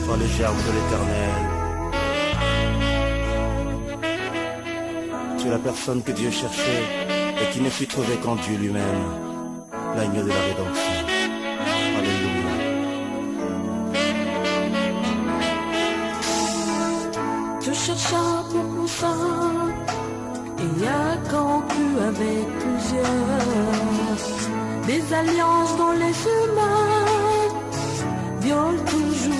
Sois les germes de l'éternel. Tu es la personne que Dieu cherchait et qui ne fut trouvée qu'en Dieu lui-même, l'agneau de la rédemption. Alléluia. Je chercha pour ça et a conclu avec plusieurs des alliances dont les humains violent toujours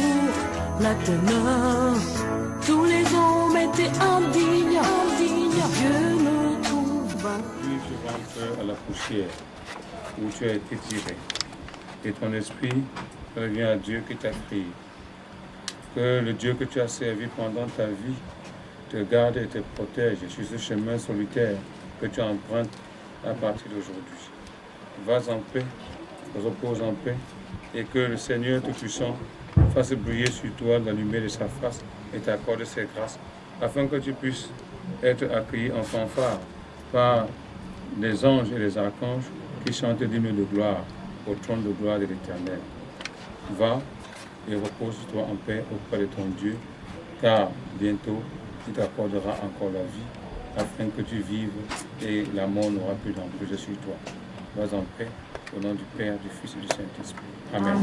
la teneur. Tous les hommes étaient indignes, Dieu nous trouva. Puis tu rentres à la poussière où tu as été tiré, et ton esprit revient à Dieu qui t'a créé. Que le Dieu que tu as servi pendant ta vie te garde et te protège sur ce chemin solitaire que tu empruntes à partir d'aujourd'hui. Vas en paix, repose en paix, et que le Seigneur Tout-Puissant fasse briller sur toi la lumière de sa face et t'accorde ses grâces, afin que tu puisses être accueilli en fanfare par les anges et les archanges qui chantent l'hymne de gloire au trône de gloire de l'Éternel. Va et repose-toi en paix auprès de ton Dieu, car bientôt il t'accordera encore la vie, afin que tu vives et la mort n'aura plus d'emprise sur toi. Vas en paix, au nom du Père, du Fils et du Saint-Esprit. Amen.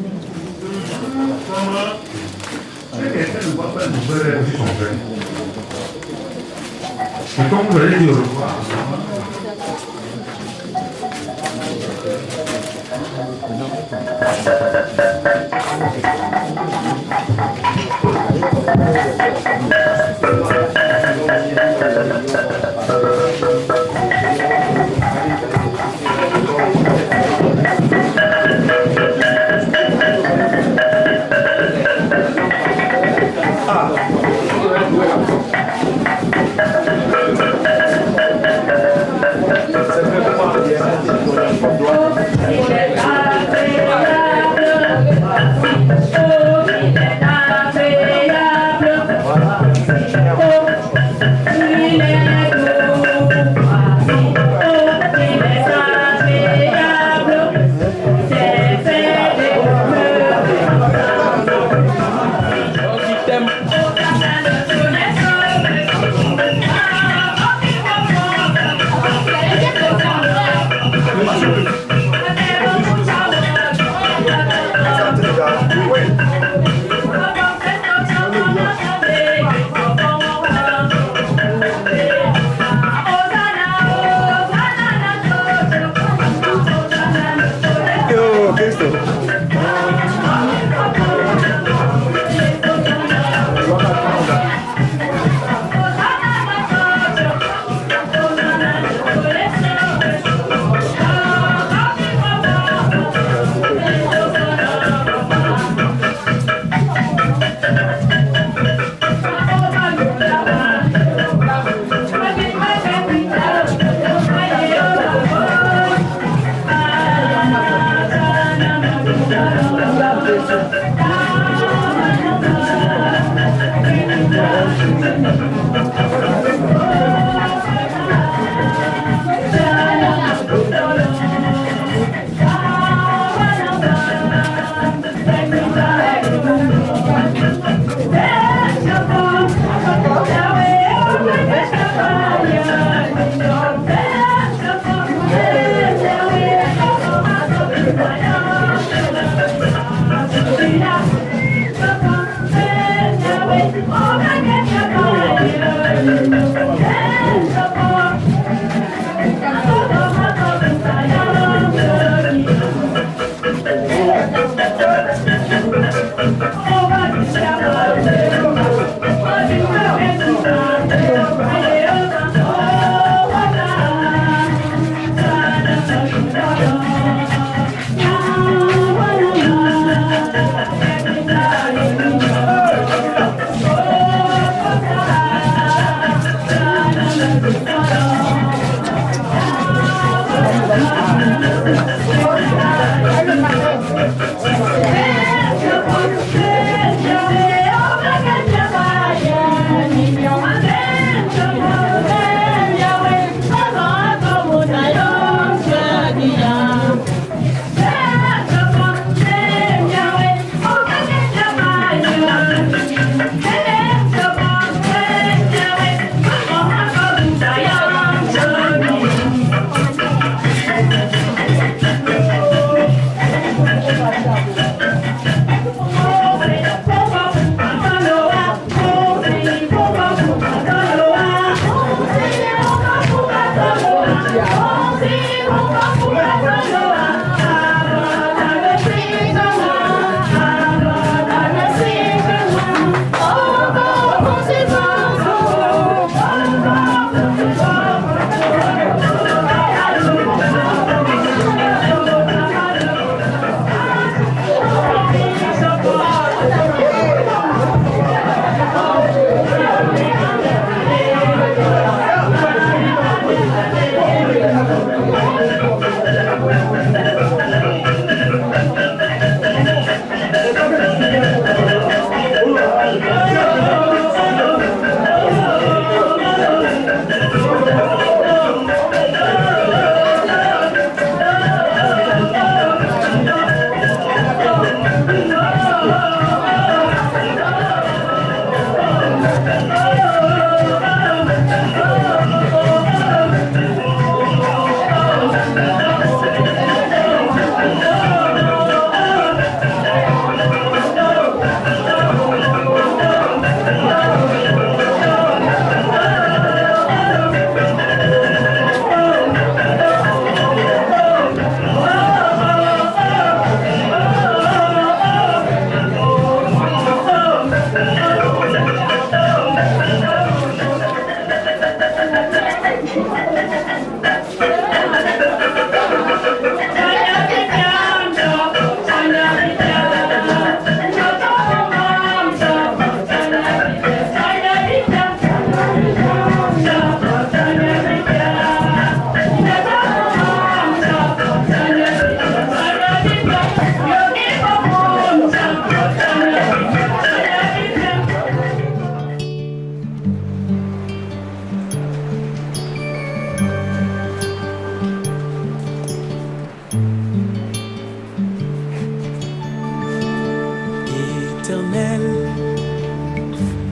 Éternel,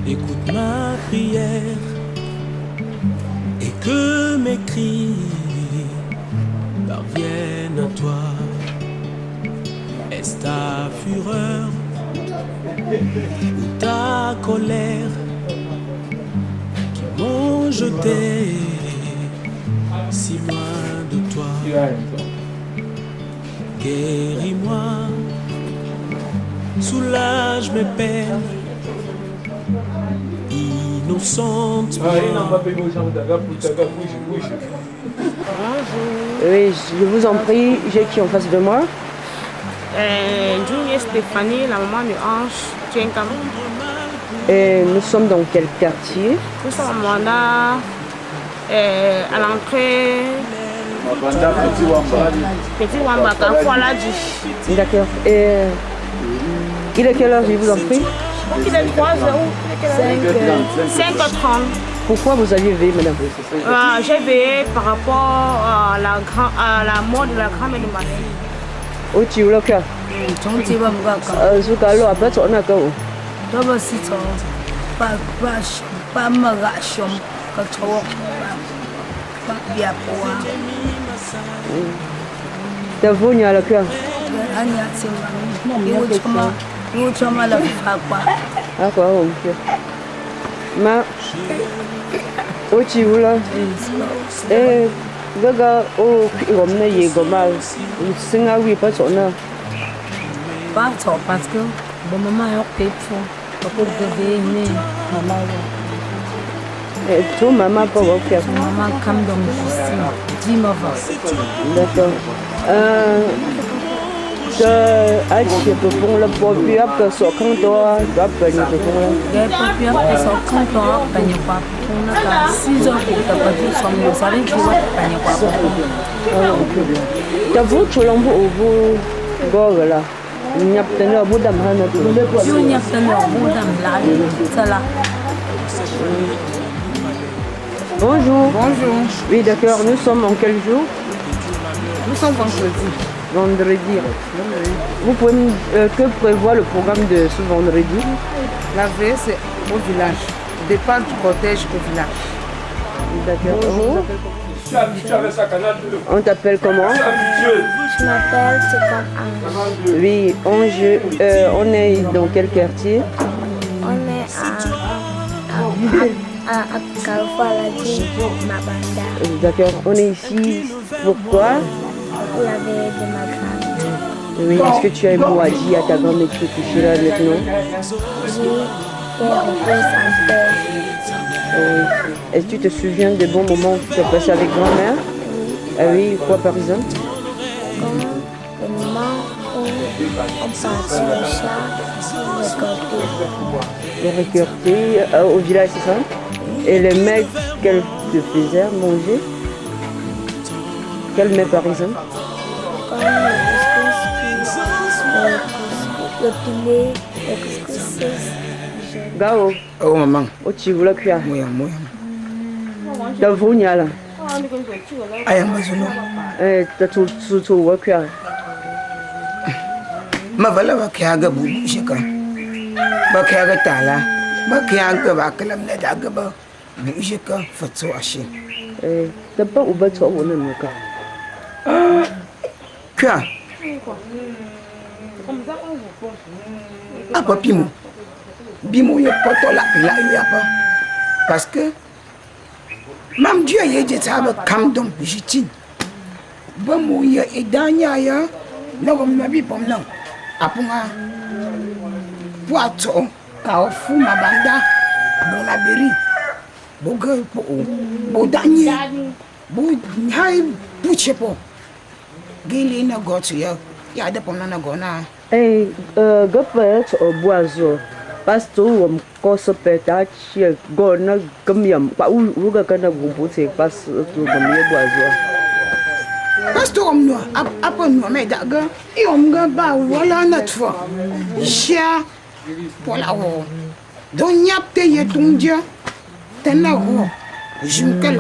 écoute ma prière et que mes cris parviennent à toi. Est-ce ta fureur ou ta colère qui m'ont jeté si loin de toi? Guéris-moi, soulage mes peines, innocente. Oui, je vous en prie, j'ai qui en face de moi? Julie Stéphanie, la maman de Ange Tienkam. Et nous sommes dans quel quartier? Nous sommes à Mwanda, à l'entrée. Petit Wamba, voilà du. D'accord. Et il est quelle heure, je vous en prie? Il est 3h ou 5h30. Pourquoi vous aviez veillé, madame? J'ai veillé par rapport à la mort de la grand-mère de ma fille. Oh, tu veux le cas? Zuka lo apa tu nak kau? Doba sito, pa magashom, kato, pa biapoa. T'as venu à la cœur? Anya tima, you chama la fakwa. Ah quoi, ok. Ma, oh tu veux là? Eh, gaga oh comme ne y gomal, singa oui pas tu na. Pas trop parce que bon maman est occupée pour devenir maman. Et toi maman pas ok. Maman comme dans ici, 10 mois. D'accord. Je peux prendre le papier après ça quand toi après nous pouvons. Les papiers après ça quand toi panier pas. On a 6 heures pour ta papier sans nous savez que vous panier pas. T'as vu tu l'envoies au bout gorge là. Il n'y a pas de bout d'amana. Il n'y a pas de bout d'amana. Ça là. Bonjour. Bonjour. Oui d'accord. Nous sommes en quel jour? Nous sommes vendredi. Vendredi. Vous pouvez que prévoit le programme de ce vendredi? La veille, c'est au village. Départ du cortège au village. D'accord. On t'appelle comment? Je m'appelle Ange. Oui, Ange. On est dans quel quartier? On est à Carrefour Aladji, Mabanda. D'accord. On est ici. Pourquoi? Pour la veille de ma grand-mère. Oui, est-ce que tu as un mot à dire à ta grand-mère qui est couchée là maintenant? Oui, qu'elle repose en paix. Oui. Est-ce que tu te souviens des bons moments que tu as passés avec grand-mère? Ah oui, quoi par exemple? Comme le moment où on partit au chat pour récolter au village, c'est ça? Et les mecs qu'elle te faisait manger? Quel mets par exemple? Comme le poulet, le couscous. Gao. Oh maman. Oh tu voulais cuire? Moi. T'as voulu là? Ayam mazuno. T'as tout voulu cuire? Ma vala ba kiaga bu shika. Ba kiaga tala. Ba kiaga ba kalam na daga ba. Bu shika fatso ashi. T'as pas ou battu au nom de Quoi? Apa pimo? Bimo yo poto la ya pas. Parce que mam Dieu ye je sabe kam dom jitin. Ba mo ya edanya ya na ko ma bi pom na. Apunga. Poato ka ofu mabanda. Bona beri. Boga po. Bodanye. Bo hai puchepo. Gili na gotu ya de pom na gona. Gapa au boiseau. Parce que on cause peut-être gona comme pas ou ga kana gumbu c'est parce que comme boiseau. Parce que on no apa no me daga e on ga ba wala na tfo. Ja pola wo. Don yapte ye tunja tena wo. Junka.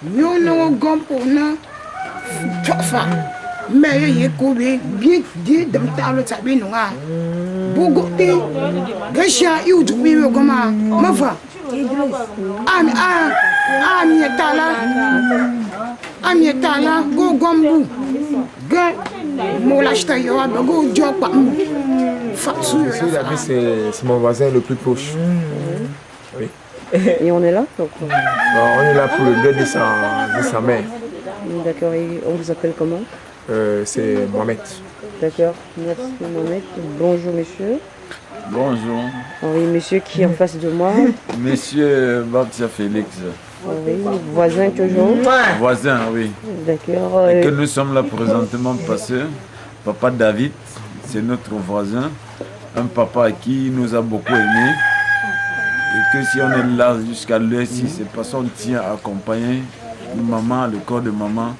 Nyo no gompo na tofa. mais il y a bien dit de me taper nous. Bogoté, Gacha, you to me, Goma, Mava. Amietala, go gombu. Ga, molachta yo, go job. C'est mon voisin le plus proche. Oui. Et on est là donc, on est là pour le deuil de sa mère. D'accord, et on vous appelle comment? C'est Mohamed. D'accord, merci Mohamed. Bonjour monsieur. Bonjour. Oui, monsieur qui est en face de moi. Monsieur Baptiste Félix. Oui, voisin toujours. Voisin, oui. D'accord. Et que nous sommes là présentement parce que papa David, c'est notre voisin. Un papa qui nous a beaucoup aimés. Et que si on est là jusqu'à l'heure-ci, c'est parce qu'on tient à accompagner maman, le corps de maman.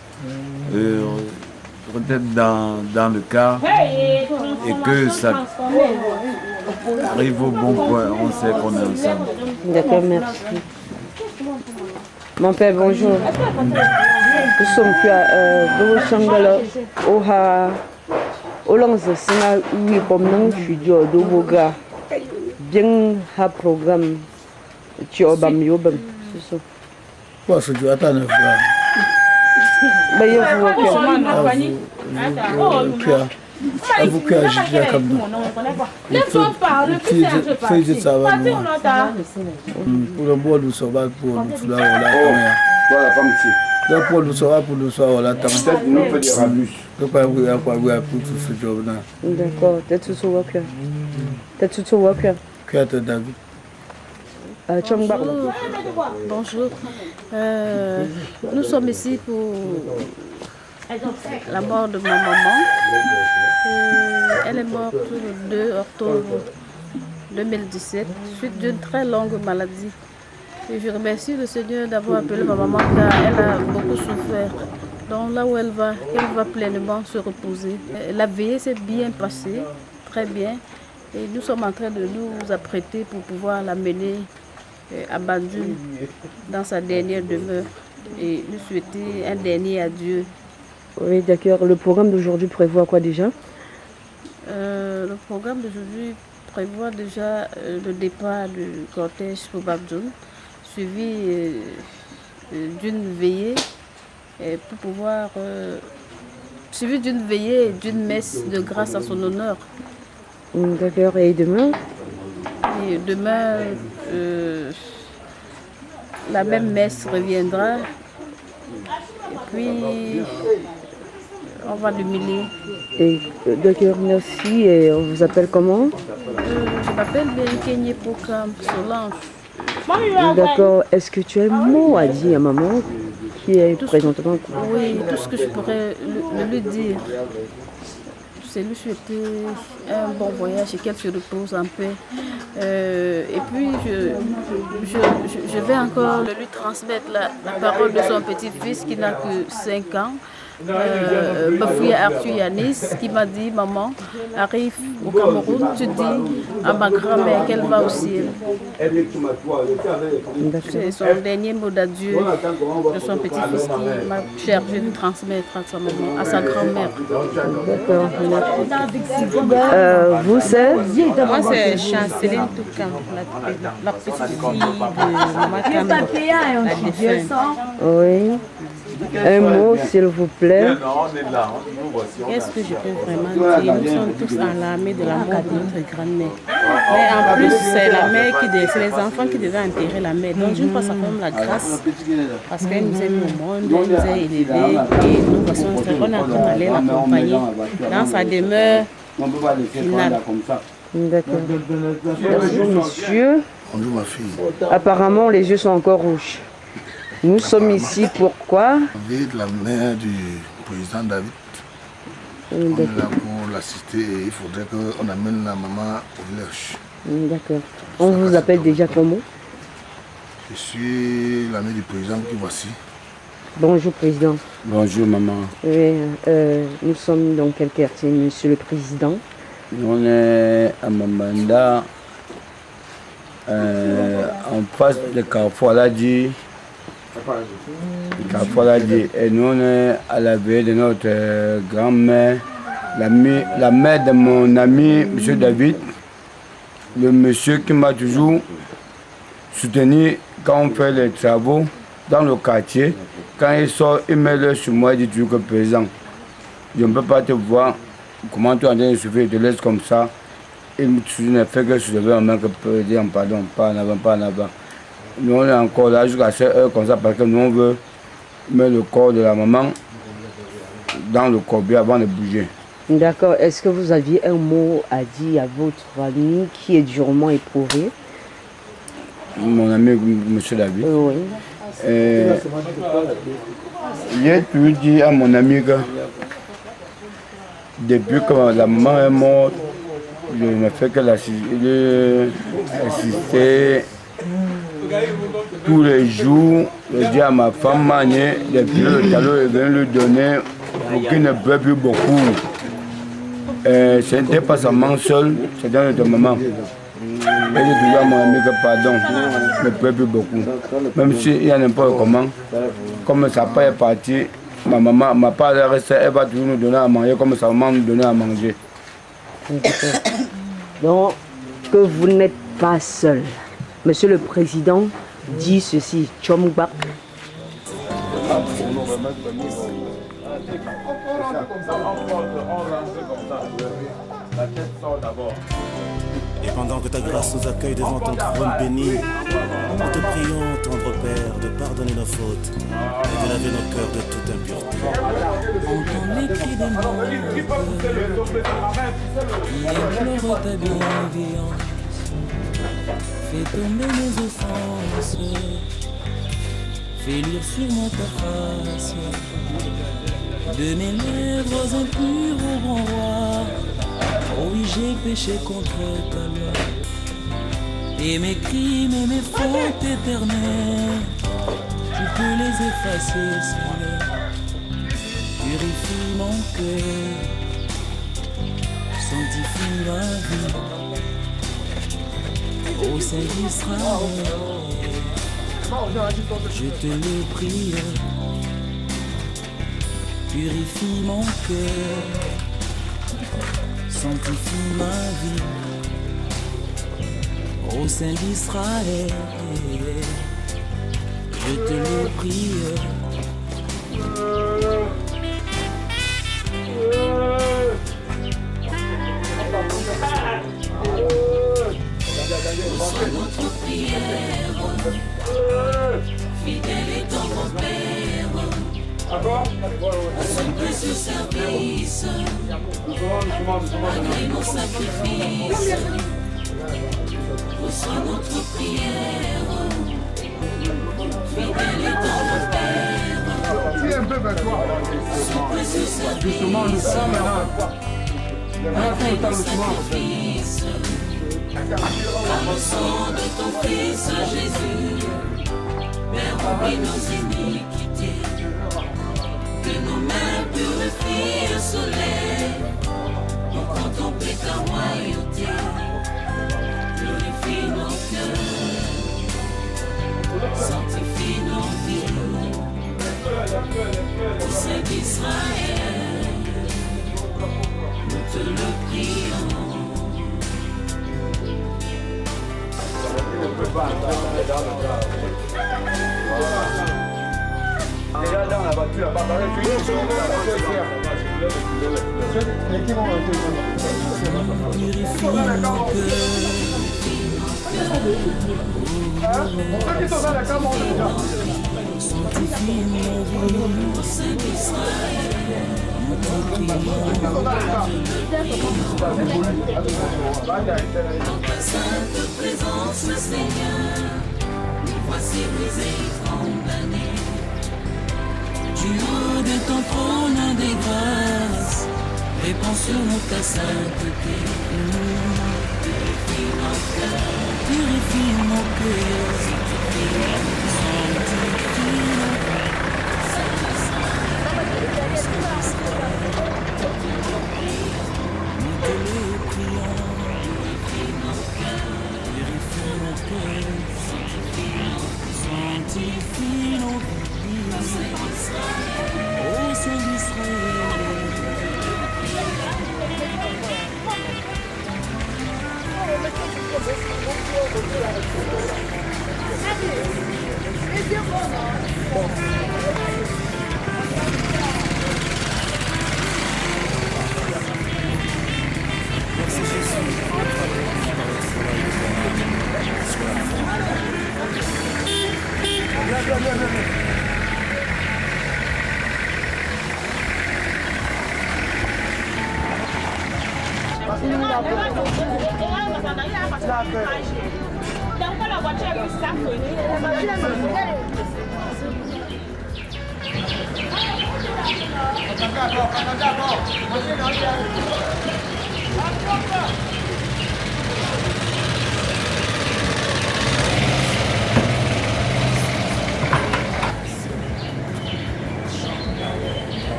Peut-être dans le cas et que ça arrive au bon point, on sait qu'on est ensemble. D'accord, merci. Mon père, bonjour. Nous sommes à Shangala, au Lance, c'est oui, comme nous, je suis du Doboga. Bien, un programme, tu as obam yobam. C'est ça. Quoi, c'est du attends, Bah, il y a vous, vous qui agissez comme nous. Faites de ça, pour le bois, nous sommes pour nous faire la pour nous soir pour nous soir la peut-être nous peut dire abus. Pas oui à quoi oui pour tout ce job là. D'accord, t'es tout worker. T'es tout worker. Qui David. Bonjour. Nous sommes ici pour la mort de ma maman. Elle est morte le 2 octobre 2017 suite d'une très longue maladie. Et je remercie le Seigneur d'avoir appelé ma maman car elle a beaucoup souffert. Donc là où elle va pleinement se reposer. La veillée s'est bien passée, très bien. Et nous sommes en train de nous apprêter pour pouvoir l'amener à Banjul dans sa dernière demeure et lui souhaiter un dernier adieu. Oui, d'accord. Le programme d'aujourd'hui prévoit quoi déjà? Le programme d'aujourd'hui prévoit déjà le départ du cortège pour Banjul, suivi d'une veillée pour pouvoir suivi d'une veillée et d'une messe de grâce à son honneur. D'accord. Et demain? Et demain, la même messe reviendra. Et puis, on va l'humilier. Et d'accord, merci. Et on vous appelle comment? Je m'appelle Kenye Pokam Solange. D'accord. Est-ce que tu as un mot à dire à maman qui est présentement? Oui, tout ce que je pourrais lui dire, c'est lui souhaiter un bon voyage et qu'elle se repose en paix. Et puis, je vais encore lui transmettre la parole de son petit-fils qui n'a que 5 ans. Bafouya Arthur Yanis qui m'a dit: maman, arrive au Cameroun, tu dis à ma grand-mère qu'elle va au ciel. C'est son dernier mot d'adieu de son petit-fils qui m'a chargé de transmettre à sa maman, à sa grand-mère. D'accord. Vous c'est? Moi c'est Chanceline Toucan, la petite fille de Maman Kamel, la défunte. Oui. Un mot, s'il vous plaît. Qu'est-ce que je peux vraiment dire? Nous sommes tous en l'armée de la mort de notre grand-mère. Mais en plus, c'est la mère c'est les enfants qui devaient enterrer la mère. Donc je crois que ça fait la grâce parce qu'elle nous a mis au monde, elle nous a élevés et nous voici on est en train d'aller l'accompagner dans sa demeure finale. D'accord. Merci, monsieur. Bonjour ma fille. Apparemment, les yeux sont encore rouges. Nous sommes ici pourquoi? Avec la mère du président David. On est là pour l'assister et il faudrait qu'on amène la maman au village. D'accord. On vous appelle déjà comment? Je suis l'ami du président qui voici. Bonjour président. Bonjour maman. Oui, nous sommes dans quel quartier, monsieur le président? On est à Mambanda, en face de Carrefour Aladji. Et nous, on est à la veille de notre grand-mère, la mère de mon ami, M. David, le monsieur qui m'a toujours soutenu quand on fait les travaux dans le quartier. Quand il sort, il met l'œil sur moi, il dit toujours que présent. Je ne peux pas te voir, comment tu es en train de souffrir, je te laisse comme ça. Il ne fait que soulever la main que peut dire pardon, pas en avant, pas en avant. Nous on est encore là jusqu'à 7 heures comme ça parce que nous on veut mettre le corps de la maman dans le corbeau avant de bouger. D'accord. Est-ce que vous aviez un mot à dire à votre famille qui est durement éprouvée? Mon ami M. David. Oui. J'ai toujours dit à mon ami que depuis que la maman est morte, je ne fais que assister tous les jours. Je dis à ma femme Mané, depuis le talon, je viens lui donner pour qu'il ne pleuve plus beaucoup. Ce n'était pas seulement seul, c'était notre maman. Et j'ai toujours à mon ami que pardon, ne pleuve plus beaucoup. Même s'il y a n'importe comment, comme sa part est parti, ma maman, ma part reste, elle va toujours nous donner à manger comme sa maman nous donnait à manger. Donc, que vous n'êtes pas seul. Monsieur le Président dit ceci, Tchomoubak. Et pendant que ta grâce nous accueille devant ton trône béni, nous te prions, tendre Père, de pardonner nos fautes et de laver nos cœurs de toute impureté. Entends les cris des morts, implore ta bienveillance, fais tomber mes offenses, fais lire sur moi ta face, de mes lèvres impures au grand roi. Oh oui, j'ai péché contre ta loi, et mes crimes et mes fautes éternelles, tu peux les effacer, Seigneur. Purifie mon cœur, sanctifie ma vie, ô Saint d'Israël, je te le prie. Purifie mon cœur, sanctifie ma vie, ô Saint d'Israël, je te le prie. Reçois notre prière, fidèle est ton Père, à son précieux service, malgré nos sacrifices. Reçois notre prière, fidèle est ton Père, son précieux service, malgré nos sacrifices. Par le sang de ton Fils Jésus, Père, oublie nos iniquités, que nos mains purifient le soleil, pour contempler ta royauté. Purifie nos cœurs, sanctifie nos vies, au Saint d'Israël, nous te le prions. Déjà dans la voiture, là-bas, Dans ta sainte présence, Seigneur, nous voici brisés, condamnés. Du haut de ton trône des grâces, répands sur nous ta sainteté. Purifie mon cœur, sanctifie mon cœur. Nous te le prions. Purifie mon cœur, sanctifie nos cœurs.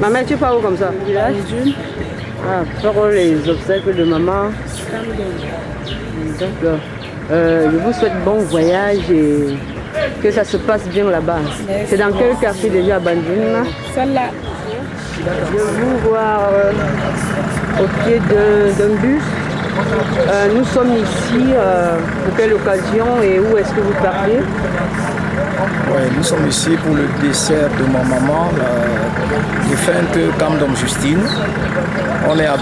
Maman, tu pars où comme ça? Village? Ah, faire les obstacles de maman. D'accord. Je vous souhaite bon voyage et que ça se passe bien là-bas. C'est dans quel quartier déjà à Bandjoun? Celle-là. Je vous voir au pied d'un bus. Nous sommes ici pour quelle occasion et où est-ce que vous partez? Ouais, nous sommes ici pour le dessert de ma maman, la défunte Kamdom Justine. On est à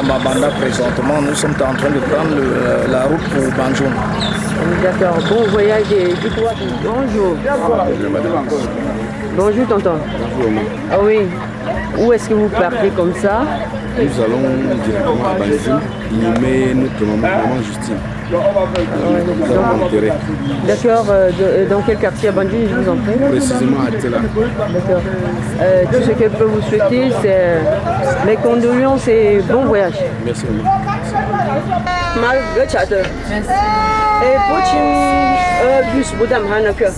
Mabanda présentement. Nous sommes en train de prendre la route pour Bandjoun. D'accord, bon voyage et dites-moi bonjour. Bonjour tonton. Bonjour. Ah oui, où est-ce que vous partez comme ça? Nous allons directement à Bandjoun inhumer notre maman Justine. D'accord, dans quel quartier à Bandjoun, je vous en prie? Précisément à Tela. D'accord. Tout ce que je peux vous souhaiter, c'est mes condoléances et bon voyage. Merci. Merci. Et pour bus Boudam Hanaka.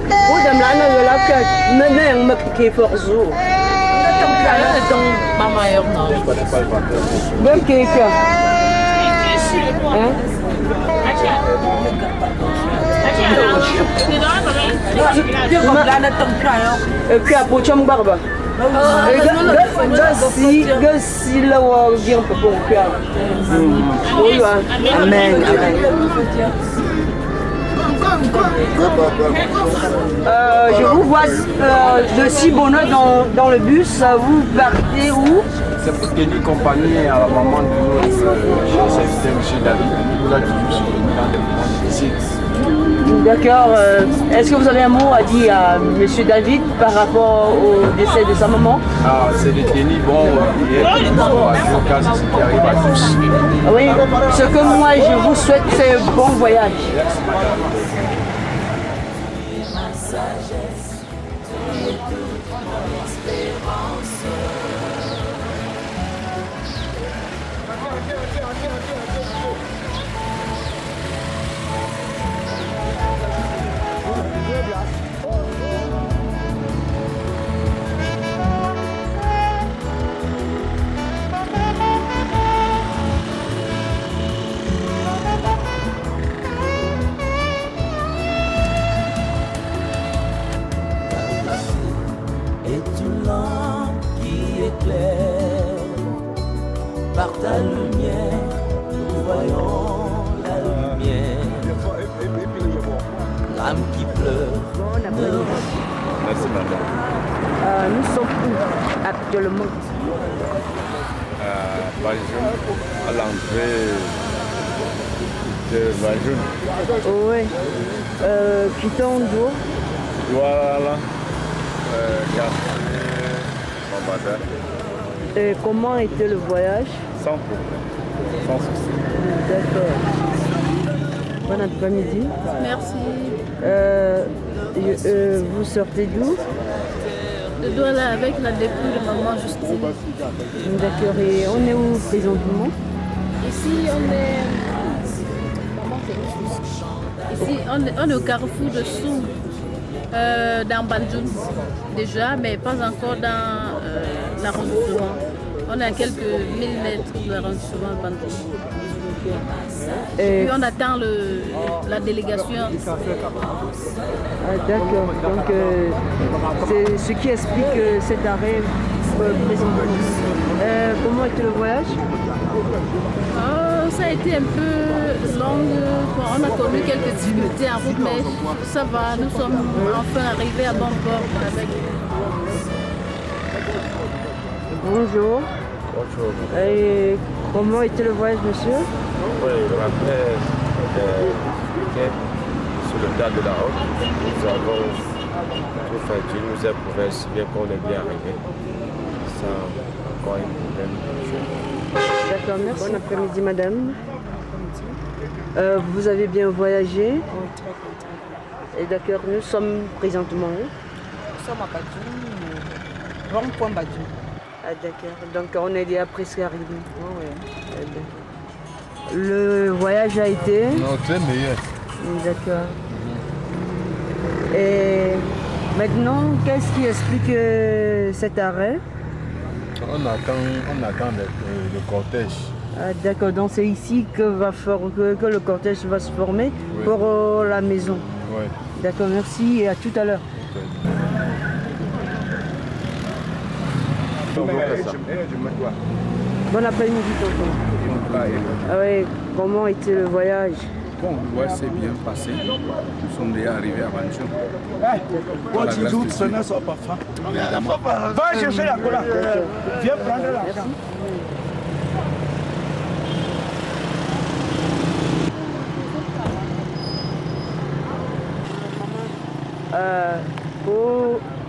Boudam Hanaka, Nanang Makki Forzo. Même quelqu'un. Puis à Pocham Barba. Gasi la wa bien pour faire. Amen. Je vous vois de Sibona dans le bus. Vous partez où? C'est pour tenir compagnie à la maman de notre chef, M. David. Nous l'a toujours ici. D'accord. Est-ce que vous avez un mot à dire à M. David par rapport au décès de sa maman? C'est de tenir bon et être à ce qui arrive à tous. Oui, ce que moi je vous souhaite, c'est un bon voyage. Par ta lumière, nous voyons la lumière. L'âme qui pleure. Merci madame. Nous sommes où actuellement? À Bandjoun, à l'entrée de Bandjoun. Oui. Quittant d'où? Voilà. Mabanda. Comment était le voyage? Sans problème, sans souci. D'accord. Bon après-midi. Merci. Vous sortez d'où? De Douala avec la dépouille de maman Justine. D'accord. Et on est où présentement? Ici, on est au carrefour de Sou, dans Bandjoun déjà, mais pas encore dans l'arrondissement. On est à quelques millimètres de l'arrondissement de Bandjoun. Puis on attend la délégation. Ah, d'accord. Donc, c'est ce qui explique cet arrêt Comment était le voyage? Ça a été un peu long. On a connu quelques difficultés en route, mais ça va. Nous sommes enfin arrivés à bon port. Bonjour. Bonjour. Et comment était le voyage, monsieur? Oui, le matin, c'était sur le tas de la route. Nous avons tout fait. Dieu nous a prouvé si bien qu'on est bien arrivé. Sans encore un problème. D'accord, merci. Bon après-midi, madame. Vous avez bien voyagé? Oui, très content. Et d'accord, nous sommes présentement où? Nous sommes à Badjoun, rond-point Badjoun. Ah d'accord, donc on est déjà presque arrivé. Oui, oui. Le voyage a été? Non, très meilleur. D'accord. Et maintenant, qu'est-ce qui explique cet arrêt? On attend le cortège. Ah, d'accord, donc c'est ici que le cortège va se former pour la maison. Oui. D'accord, merci et à tout à l'heure. Bon après-midi, tonton. Ah oui, comment était le voyage? Bon, le voyage s'est bien passé. Nous sommes déjà arrivés à Banjou. Va chercher la cola. Viens prendre l'argent.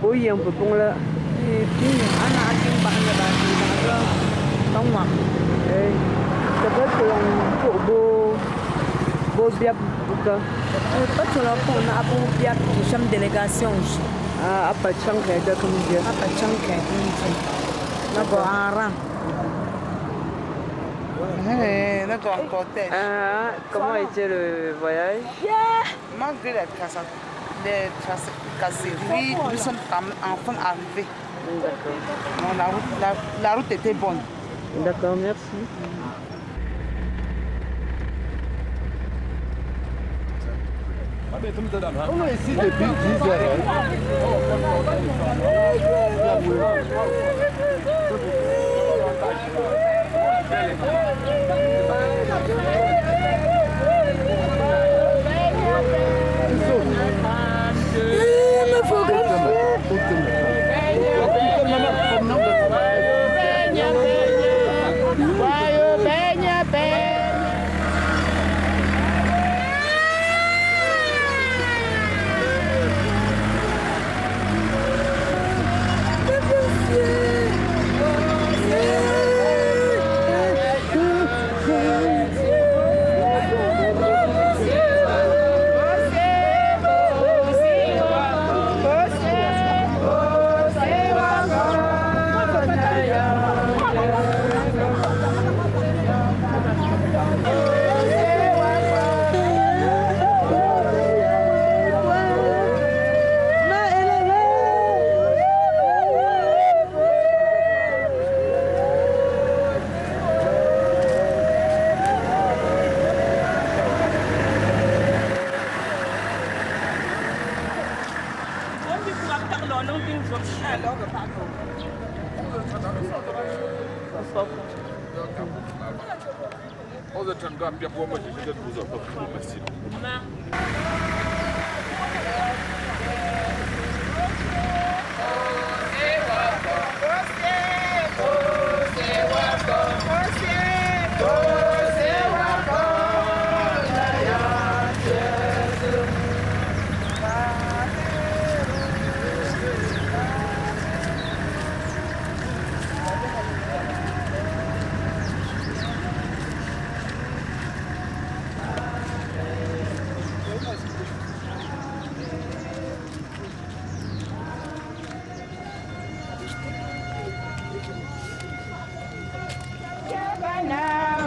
Oui, un peu pour là. Peut-être que beau bien buka. Pas tout le monde a beau bien de chambre délégation. Ah, apa changke ada kemudian. Apa changke. Nako arang. D'accord, cortège. Comment était le voyage? Malgré les casseries, nous sommes enfin arrivés. D'accord. La route était bonne. D'accord, merci. On est ici depuis 10 heures.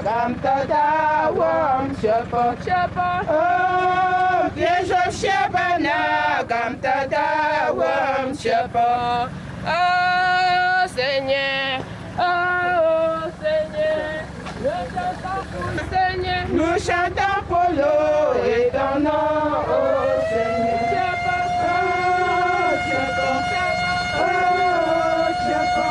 Gamtada wam shapa shapa oh Yesu shapa na gamtada wam shapa oh Seigneur nous chantons pour l'eau et ton nom oh Seigneur shapa oh shapa oh shapa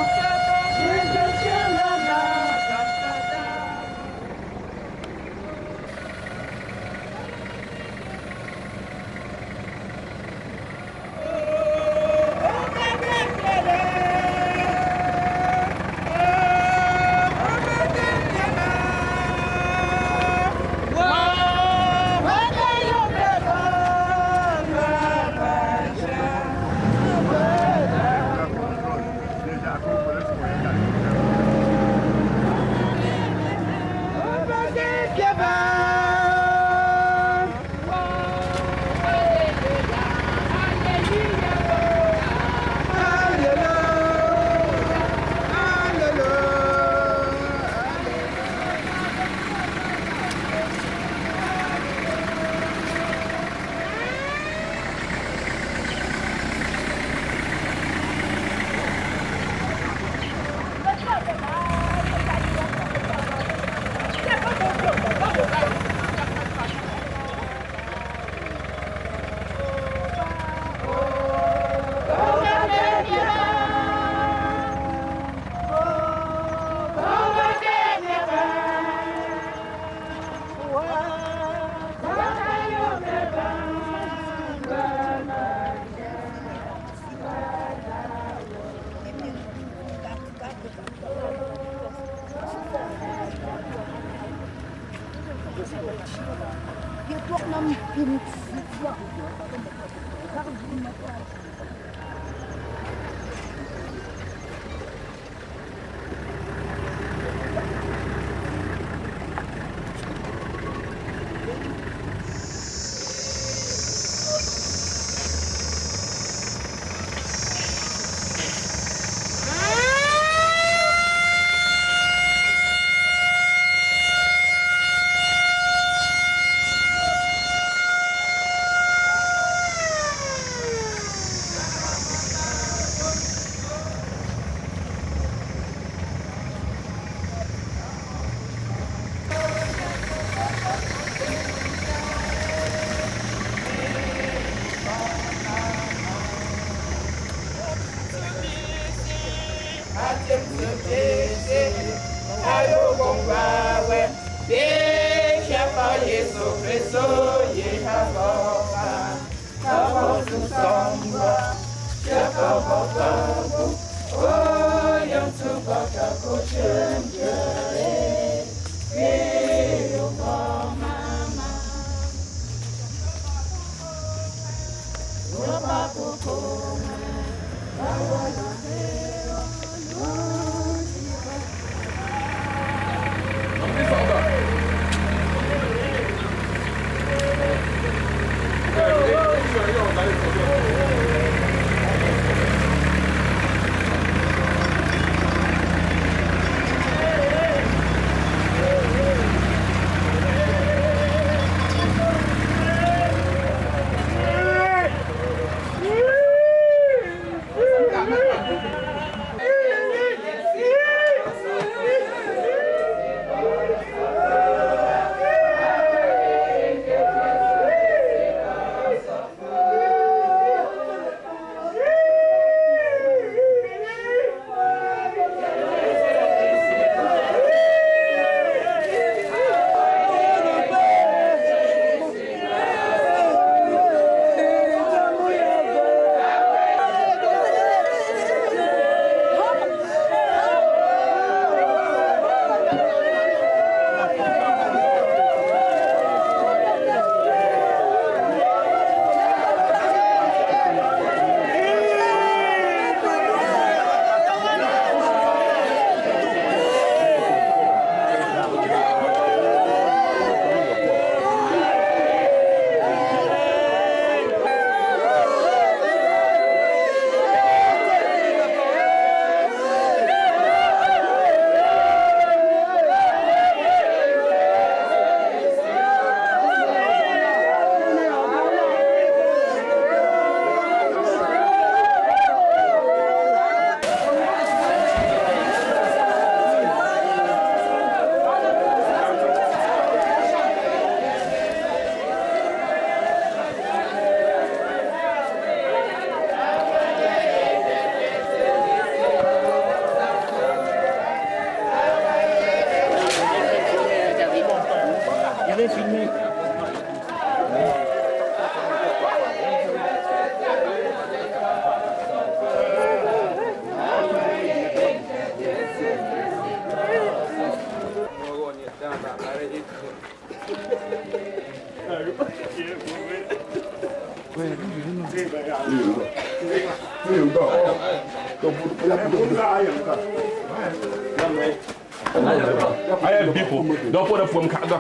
Ayo bipo, dopo da pom kaga.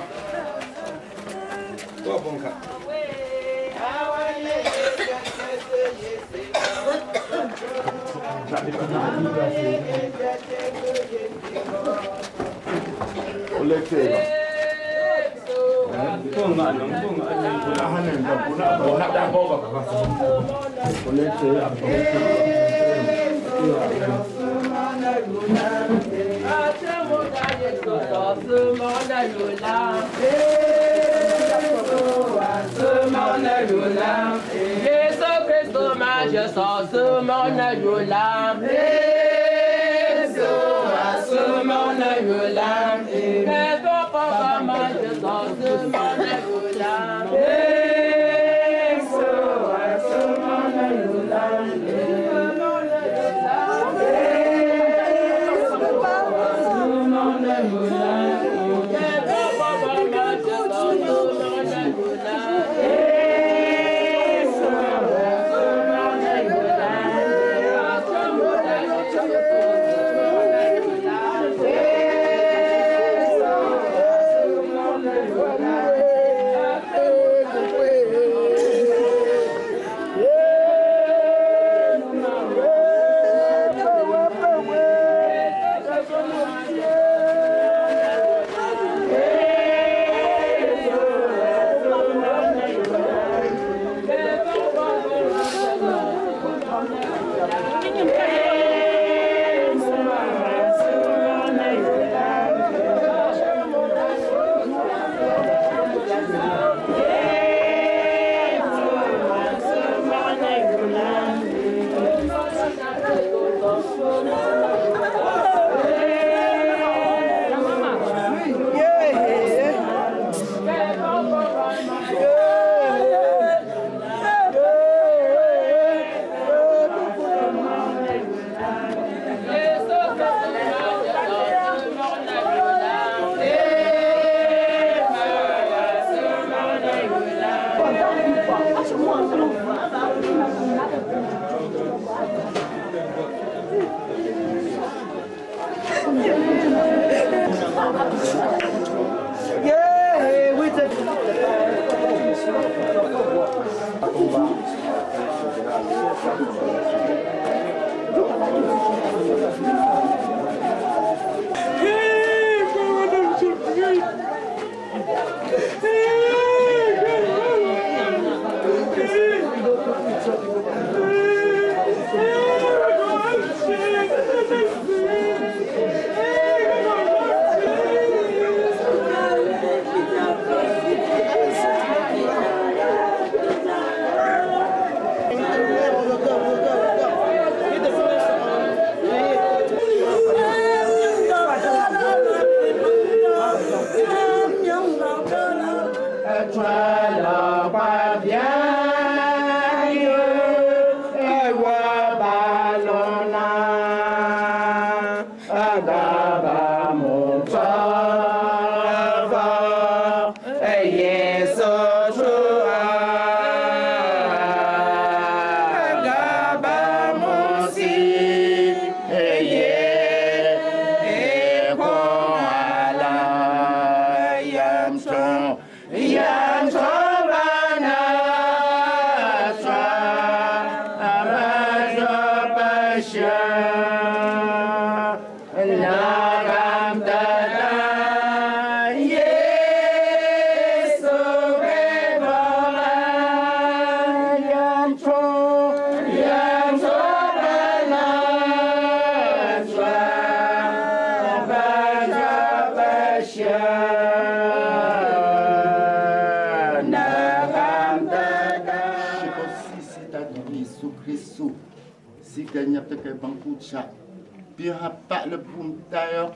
Pak le boom tayo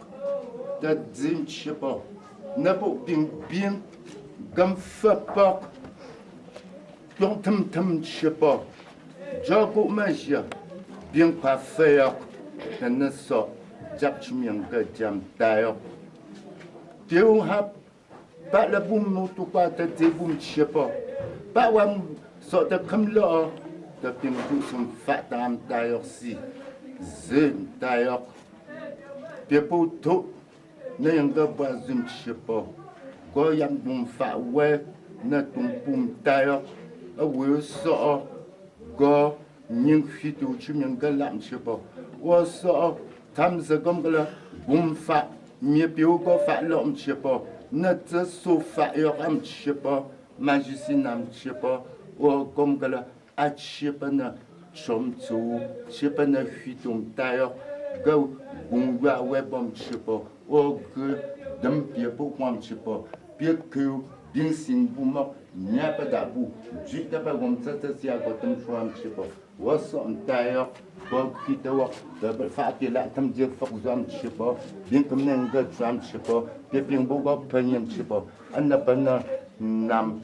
de dim chipo na bo bing bing gam fapok yong tum chipo jogo magia bing pa fayo na so jap chimyang ga jam tayo tiu hap pak le boom no tu pa de boom chipo pa wam so de kam lo de bing tu sum fat dam tayo si zin tayo people to na yang ga bazum chipo go yang bum fa we na tum bum tayo a we so go ning fitu chim yang ga lam chipo wo so tam za gom ga bum fa mi piu go fa lom chipo na tsa so fa yo am chipo majisi nam chipo wo gom ga a chipo na chom tu chipo na fitum tayo go bungwa webom chipo o ge dam pie po kwam chipo pie ku bin sin bu mo nya pa da bu ji ta ba gom tsa sia go tam shwam chipo wo so ntayo go kita wo da ba fa ti la tam je fa zam chipo bin kum ne ga shwam chipo pie ping bu go panyam chipo an na pa na nam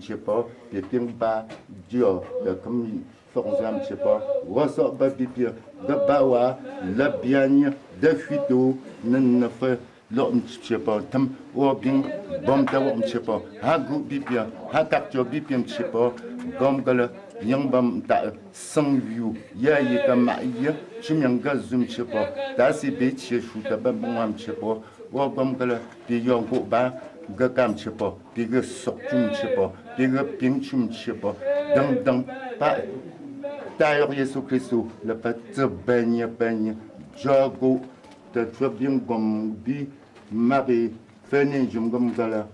chipo pie ping ba dio da kum Forzam chipo ressort babipia de bawa la biagne de fuito nan fa l'homme chipo tam o bien bom ta wom chipo ha gu bipia ha kapcho bipim chipo gom gala yang bam ta sang view ya yi ka ma ya chimyang ga zum chipo da si be chi shu ta ba bom chipo o gom gala bi yong bu ba ga kam chipo bi ga sok chum chipo bi ga ping chum chipo dang dang pa Tailleur Jésus Christ, le petit baigne, jogo, de bien comme bi, Marie, Fanny, Jumgala,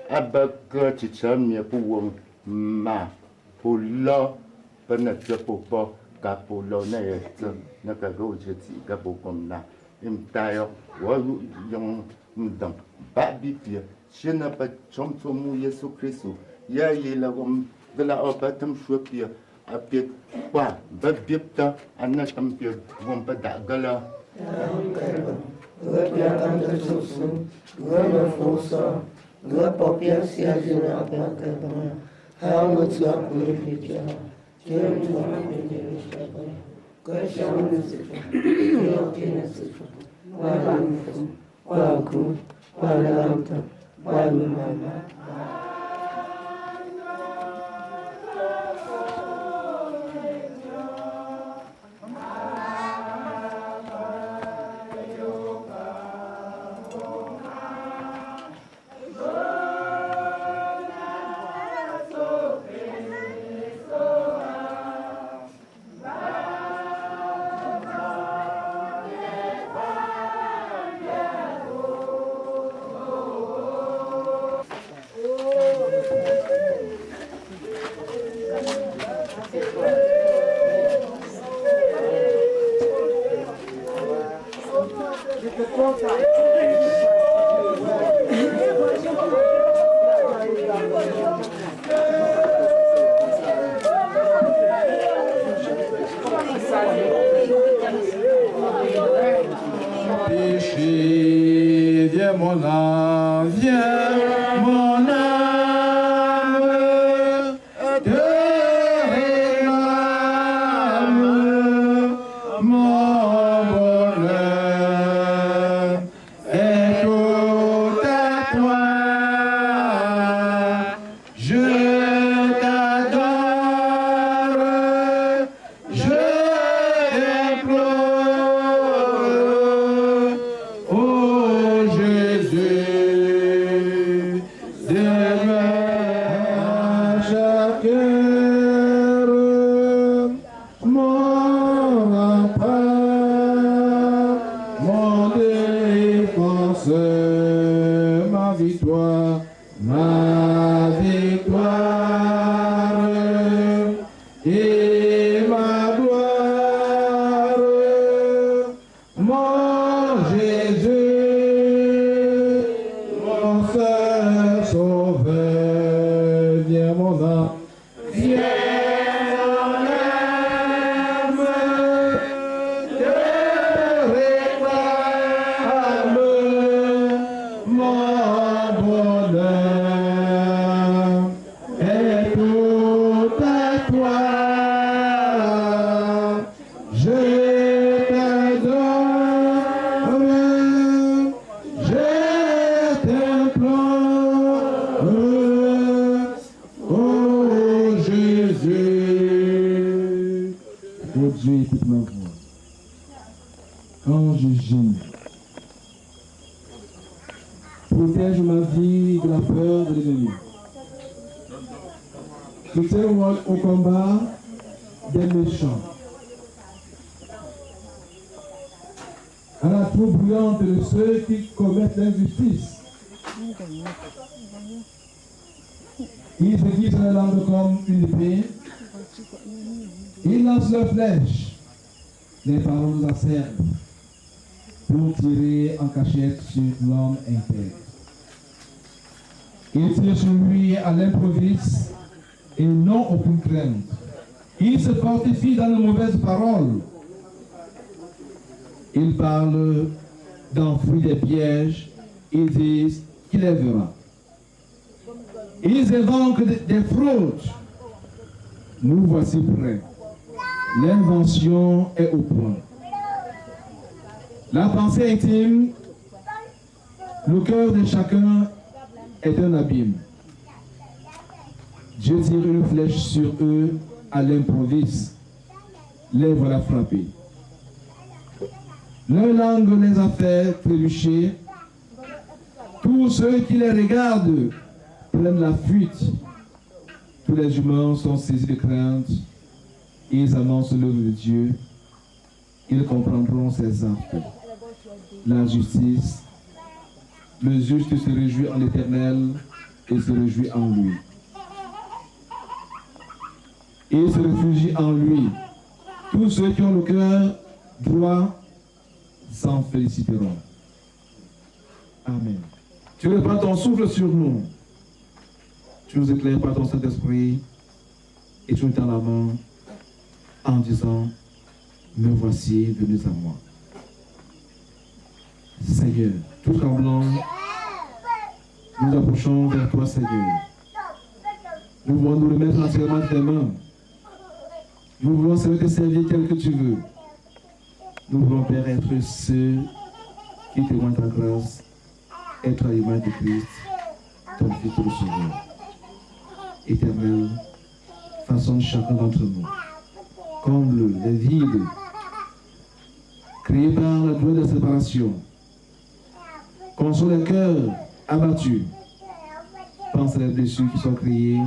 Abaka, Ticham, pour ma, pour la, penêtre pour pas, car pour l'honnête, n'a qu'à go, je dis, gabo comme là, une tailleur, ou yon, dans, pas bipia, je n'ai pas de chambre Jésus Christ, ya y la gomme, de la opatum chouapia. Apik wa babipta anna tampir wampa dagala Repiatam de susu, grande força, grande papiancia de la banca, alma de la purificação, que é muito bom de Deus, que chama que necessita, para cruz, para lanta, para mamá. Péché, viens mon âme, viens mon âme, te réclame mon bonheur est tout à toi. Je t'adore, je t'implore, oh Jésus, demeure à chaque heure mon rempart, mon défenseur, ma victoire, et ma gloire, mon Jésus, mon seul sauveur, viens mon âme, viens mon âme, te réclame mon bonheur est tout à toi. Je t'adore, je t'implore, oh Jésus. Oh Dieu, écoute ma voix. Quand je gémis, protège ma vie de la peur de l'ennemi. Soutiens-moi au combat des méchants. À la trop bruyante de ceux qui commettent l'injustice. Ils aiguisent la langue comme une épée. Ils lancent leurs flèches. Les paroles nous acerbe pour tirer en cachette sur l'homme intègre. Ils tirent sur lui à l'improviste et non aucune crainte. Ils se fortifient dans de mauvaises paroles. Ils parlent d'enfouir des pièges. Ils disent qu'il les verra. Ils inventent des fraudes. Nous voici prêts. L'invention est au point. La pensée intime, le cœur de chacun est un abîme. Dieu tire une flèche sur eux à l'improviste. Les voilà frappés. Leur langue les a fait trébucher. Tous ceux qui les regardent prennent la fuite. Tous les humains sont saisis de crainte. Ils annoncent l'œuvre de Dieu. Ils comprendront ses actes. La justice. Le juste se réjouit en l'Éternel et se réjouit en lui. Il se réfugie en lui. Tous ceux qui ont le cœur droit s'en féliciteront. Amen. Tu reprends ton souffle sur nous. Tu nous éclaires par ton Saint-Esprit et tu nous tends la main en disant, me voici, venez à moi. Seigneur, tout tremblant, nous approchons vers toi, Seigneur. Nous voulons nous remettre entièrement dans tes mains. Nous voulons, Seigneur, te servir tel que tu veux. Nous voulons, Père, être ceux qui témoignent ta grâce, être à l'image de Christ, ton Fils le Sauveur. Éternel, façonne chacun d'entre nous. Comble les vides créés par la douleur de la séparation. Console les cœurs abattus. Pense à les blessures qui sont créées.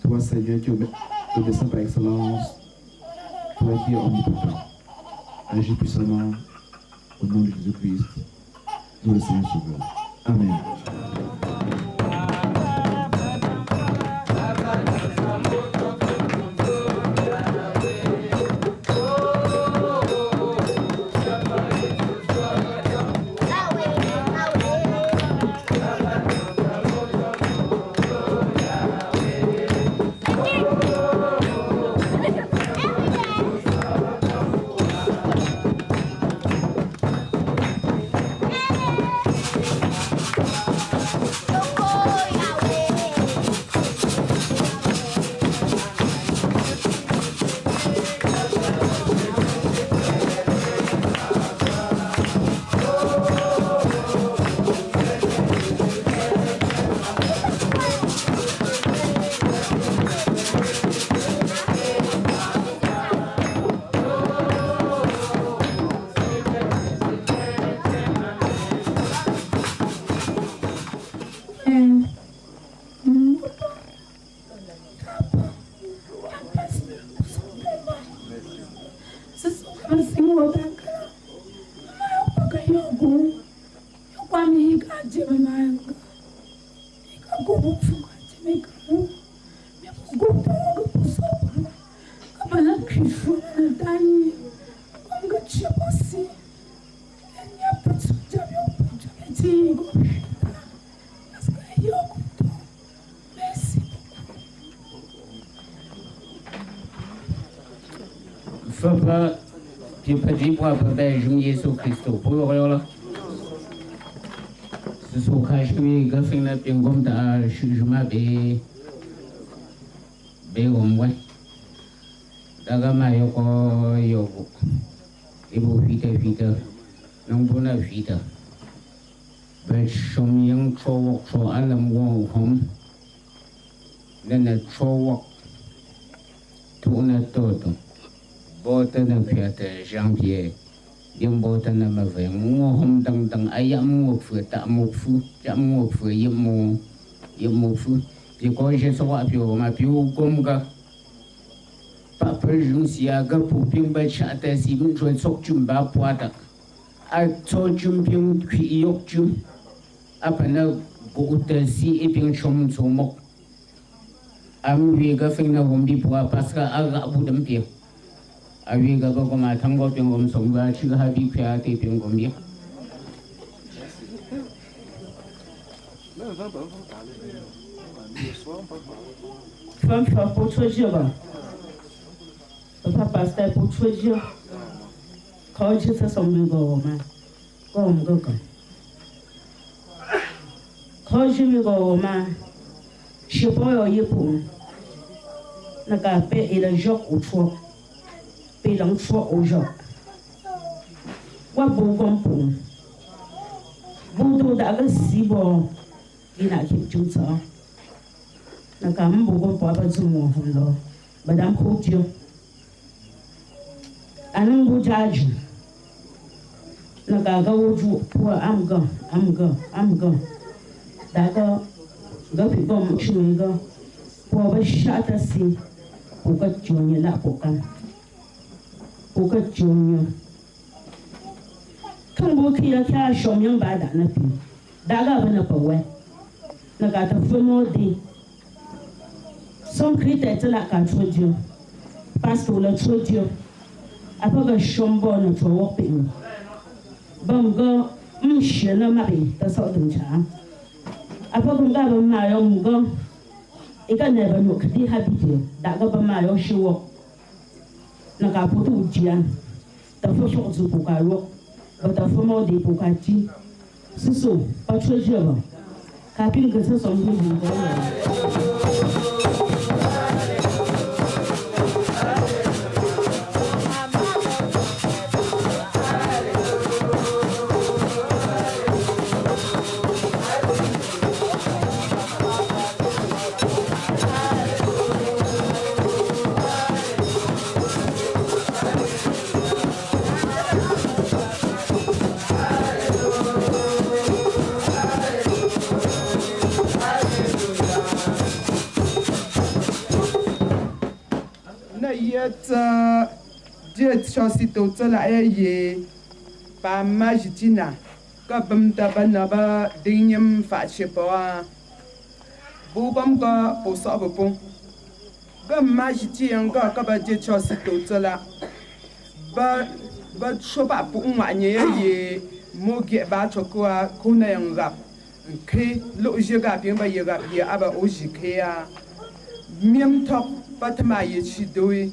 Toi, Seigneur, qui es le médecin par excellence. Toi qui es omnipotent. Agis puissamment au nom de Jésus-Christ, nous le Seigneur Sauveur. Amen. go. Kwami ka jeme manga. Ka go bufuka jeme ka. Me go to go so. Ka bala kifu na dani. Nga chapasi. Nya patu jabe jabe ti go. Aska yo go. Merci. Papa, tu peux dire pour Papa Jésus Christ pour là. So kashmi gafin na pingom da shujuma be omwe daga ma yoko ibu fita nang buna fita be shom yang cho alam wo hom nana cho tu na toto bota na fiata Jean-Pierre Yếm bố thân là mà phải ngô hôm tăng ayam một phở tạ một phút chạm một phở yếm một phút thì có些说话表嘛表公个把本人是个普遍被查的是们说做准备破的啊做准备去yok准啊本来古的是一边冲做木啊们个分了我们破把这个啊不能变Awi gaga ko matang ko pingom songga chiga habi pya te pingom ya. Femme pour choisir ba. Papa sta pour choisir. Quand je sais son go ma. Comme go. Quand je me go ma. Je pas y pour. Na ka pe et le jour au choix. Pe long choix au jour. Wa bo gom pour. Bo do da ga si bo. Ina kip chung sa. Na ka mo bo pa ba zu mo hom lo. Ba dam ko tio. Anong bo jaju. Na ka ga wo ju po am ga. Da ga pi gom chu ga. Po ba sha ta si. Po ka chu la po kan. Po ka chu kan bo ki ya kya shom yang ba da na pi. Da ga ba na pa we. Na ka ta fo mo di. Son critère de la carte Dieu. Parce que le trou Dieu. Après que chombo ne soit wopé. Bon go, m'chie na mari, ta so dum cha. Après que ngaba ma yo ngo. E ka ne ba no kdi habite. Da ga ba ma yo shiwo. Na ka potu dia. Ta fo fo zu ko ka ro. Ba ta fo mo de ko ka ti. Siso, pa trou Dieu ba. Ka pin que ça son bon go. Dieu chansi to la ye pa majitina ka bam ta banaba dinyam fa chepa bu bam ka po sa bo pon ga majiti anga ka ba Dieu chansi to la ba chopa pu ma nye ye mo ge ba chokwa kuna yanga ke lo je ga bien ba ye ga ye aba o jike ya miem top patma ye chi doi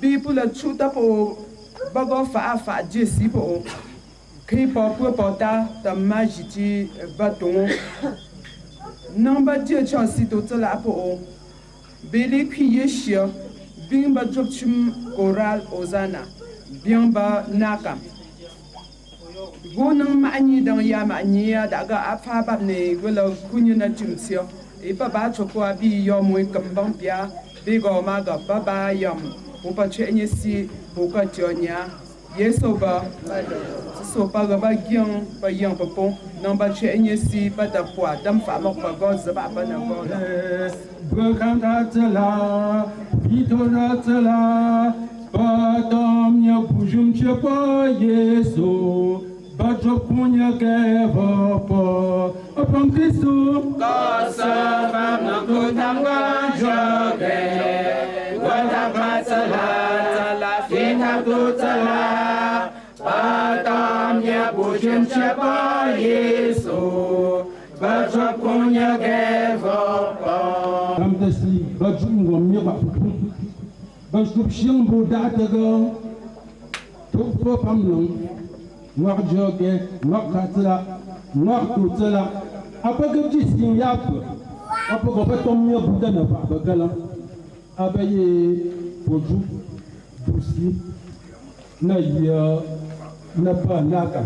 bi pour le chuta po bago fa jesi po ki po ta ta majiti baton namba je chansi to la po bi li ki yeshia bin ba job chim koral ozana bien ba nakam gonang ma ni dang ya ma ni ya daga afa ba ne wala kunya na chimsio e ba ba chokwa bi yo mo kambang pia bi go ma ga ba yam pour pas tuer ni si pour que tu nya yeso ba so pa ga ba gyang pa yang pa pon non ba tuer ni si pa ta poa dam fa mo pa go za ba na go bro kan ta tla pito na tla pa dam nya bujum che pa yeso ba votre punya kevopo, opom Christo. Kosa fam na kutanga joge, wata pasala, la fina tutala, patam ya bujim chapa Yesu, votre punya kevopo. Ramdasi, votre ngomnya ba. Votre chien boudataga, tout pour famille. Noir jogue, noir katla, noir tutela. Après que tu signes yap, après qu'on fait ton mieux bouddha n'a pas bagala. Abaye pour jou, poussi, n'a pas naka.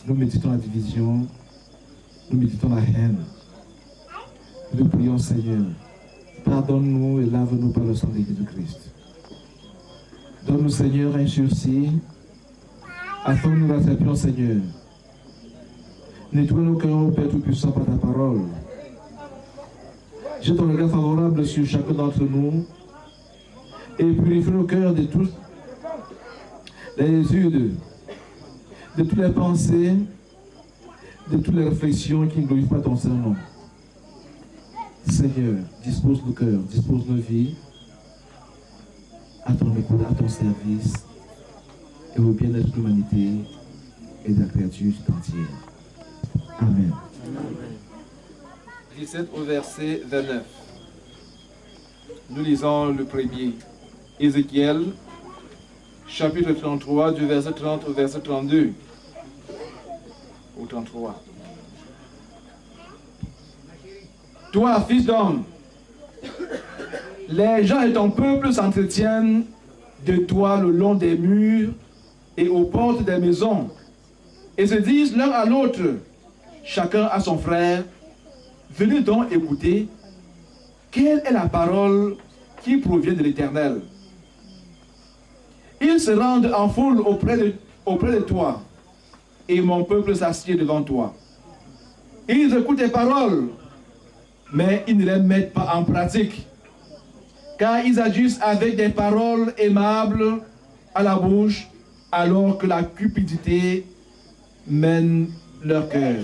Nous méditons la division, nous méditons la haine. Nous prions, Seigneur, pardonne-nous et lave-nous par le sang de Jésus-Christ. Donne-nous, Seigneur, un sursis, afin que nous l'acceptions, Seigneur. Nettoie nos cœurs, Père Tout-Puissant, par ta parole. Jette ton regard favorable sur chacun d'entre nous et purifie nos cœurs de tous les yeux de toutes les pensées, de toutes les réflexions qui ne glorifient pas ton Saint-Nom. Seigneur, dispose nos cœurs, dispose nos vies à ton écoute, à ton service et au bien-être de l'humanité et de la créature tout entière. Amen. 17 au verset 29. Nous lisons le premier. Ézéchiel, chapitre 33, du verset 30 au verset 32. Au 33. Toi, fils d'homme, les gens et ton peuple s'entretiennent de toi le long des murs et aux portes des maisons, et se disent l'un à l'autre, chacun à son frère, venez donc écouter, quelle est la parole qui provient de l'Éternel. Ils se rendent en foule auprès de toi, et mon peuple s'assied devant toi. Ils écoutent tes paroles, mais ils ne les mettent pas en pratique, car ils agissent avec des paroles aimables à la bouche, alors que la cupidité mène leur cœur.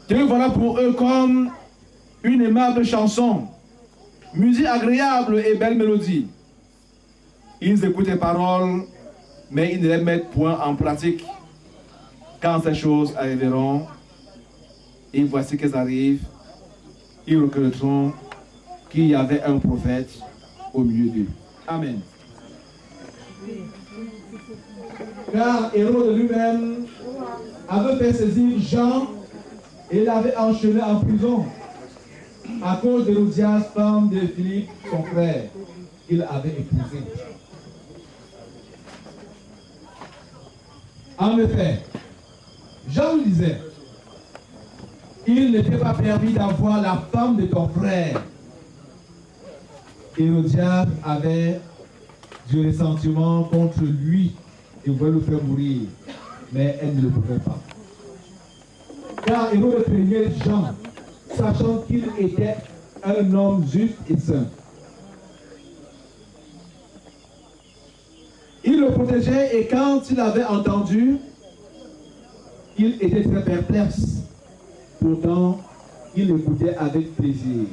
Te voilà pour eux comme une aimable chanson, musique agréable et belle mélodie. Ils écoutent tes paroles, mais ils ne les mettent point en pratique. Quand ces choses arriveront, et voici qu'elles arrivent, ils reconnaîtront qu'il y avait un prophète au milieu d'eux. Amen. Car Hérode lui-même avait fait saisir Jean et l'avait enchaîné en prison à cause d'Hérodias, femme de Philippe, son frère, qu'il avait épousé. En effet, Jean lui disait, il n'était pas permis d'avoir la femme de ton frère. Hérodias avait du ressentiment contre lui et voulait le faire mourir, mais elle ne le pouvait pas. Car Hérode craignait Jean, sachant qu'il était un homme juste et saint. Il le protégeait et quand il avait entendu, il était très perplexe. Pourtant, il écoutait avec plaisir.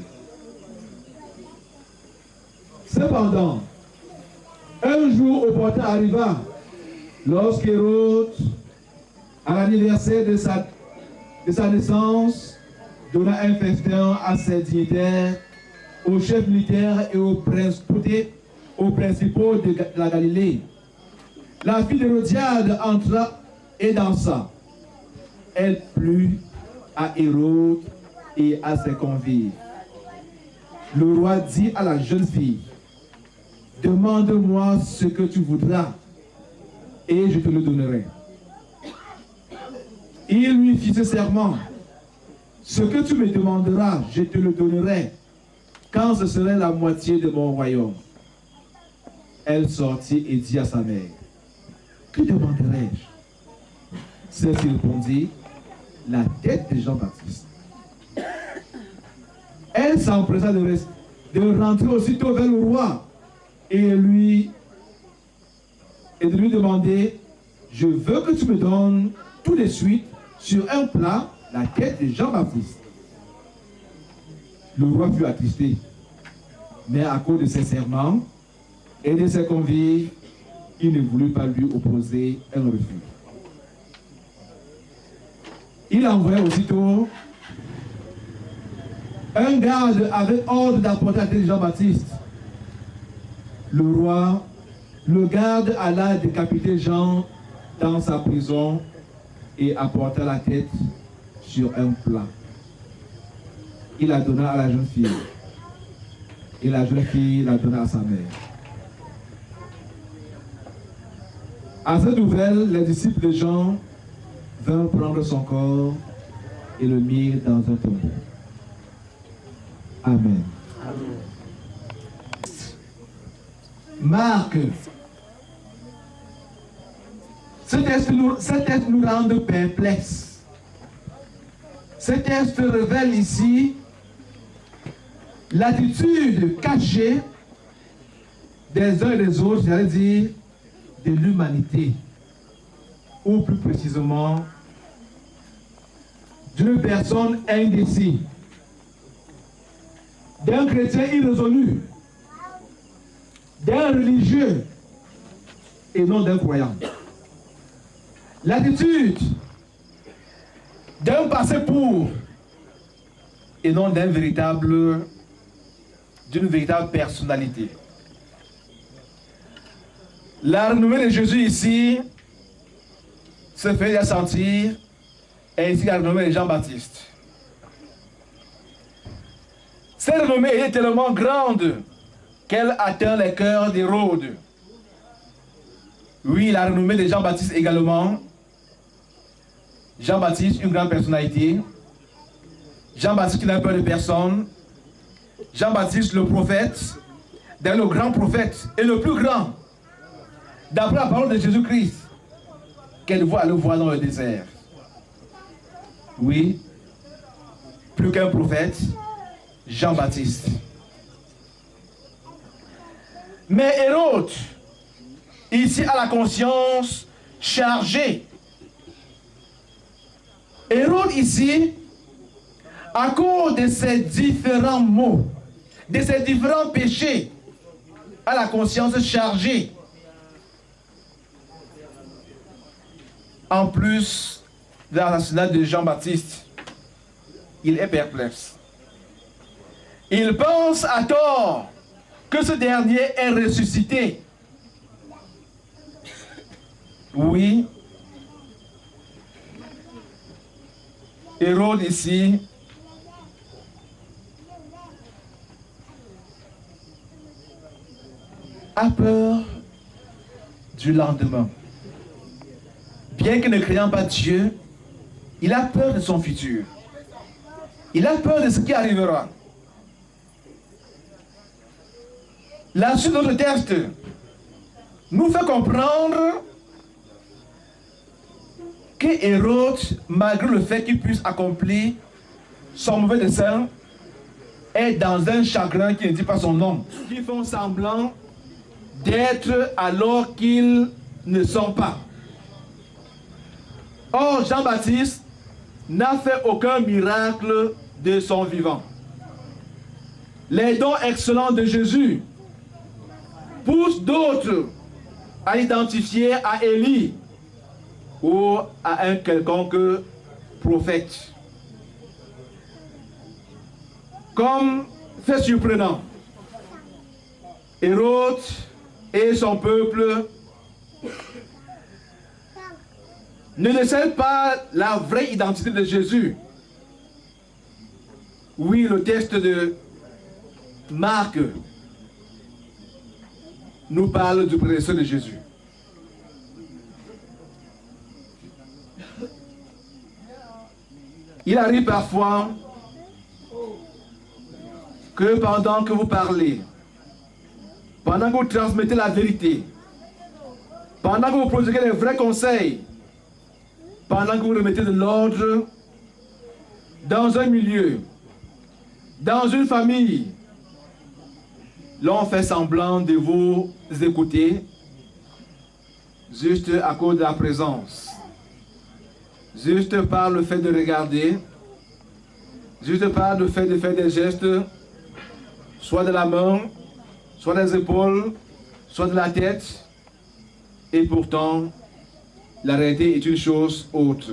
Cependant, un jour opportun arriva, lorsqu'Hérode, à l'anniversaire de sa naissance, donna un festin à ses dignitaires, aux chefs militaires et aux principaux de la Galilée. La fille d'Hérodiade entra et dansa. Elle plut à Hérode et à ses convives. Le roi dit à la jeune fille, « Demande-moi ce que tu voudras, et je te le donnerai. » Il lui fit ce serment, « Ce que tu me demanderas, je te le donnerai, quand ce serait la moitié de mon royaume. » Elle sortit et dit à sa mère, « Que demanderai-je » Celle-ci répondit, « La tête de Jean-Baptiste. » Elle s'empressa de rentrer aussitôt vers le roi et de lui demander, « Je veux que tu me donnes tout de suite sur un plat la tête de Jean-Baptiste. » Le roi fut attristé, mais à cause de ses serments et de ses convives, il ne voulut pas lui opposer un refus. Il envoya aussitôt un garde avec ordre d'apporter la tête de Jean-Baptiste. Le garde alla décapiter Jean dans sa prison et apporta la tête sur un plat. Il la donna à la jeune fille. Et la jeune fille la donna à sa mère. À cette nouvelle, les disciples de Jean vinrent prendre son corps et le mirent dans un tombeau. Amen. Amen. Marc. Ce texte nous rend perplexes. Ce texte révèle ici l'attitude cachée des uns et des autres, j'allais dire, de l'humanité, ou plus précisément, d'une personne indécise, d'un chrétien irrésolu, d'un religieux et non d'un croyant. L'attitude d'un passé pour et non d'une véritable personnalité. La renommée de Jésus ici se fait déjà sentir, et ici la renommée de Jean-Baptiste. Cette renommée est tellement grande qu'elle atteint les cœurs d'Hérode. Oui, la renommée de Jean-Baptiste également. Jean-Baptiste, une grande personnalité. Jean-Baptiste qui n'a peur de personne. Jean-Baptiste, le prophète, le grand prophète et le plus grand. D'après la parole de Jésus-Christ, qu'elle voit le voir dans le désert. Oui, plus qu'un prophète, Jean-Baptiste. Mais Hérode, ici a la conscience chargée. Hérode ici, à cause de ses différents maux, de ses différents péchés, a la conscience chargée. En plus de l'assassinat de Jean-Baptiste, il est perplexe. Il pense à tort que ce dernier est ressuscité. Oui, Hérode ici a peur du lendemain. Bien que ne craignant pas Dieu, il a peur de son futur. Il a peur de ce qui arrivera. La suite de notre texte nous fait comprendre que Hérode, malgré le fait qu'il puisse accomplir son mauvais dessein, est dans un chagrin qui ne dit pas son nom. Qui font semblant d'être alors qu'ils ne sont pas. Or, Jean-Baptiste n'a fait aucun miracle de son vivant. Les dons excellents de Jésus pousse d'autres à identifier à Élie ou à un quelconque prophète. Comme fait surprenant, Hérode et son peuple ne décèlent pas la vraie identité de Jésus. Oui, le texte de Marc nous parle du prédécesseur de Jésus. Il arrive parfois que pendant que vous parlez, pendant que vous transmettez la vérité, pendant que vous produisez les vrais conseils, pendant que vous remettez de l'ordre dans un milieu, dans une famille, l'on fait semblant de vous écouter juste à cause de la présence, juste par le fait de regarder, juste par le fait de faire des gestes, soit de la main, soit des épaules, soit de la tête, et pourtant, la réalité est une chose autre.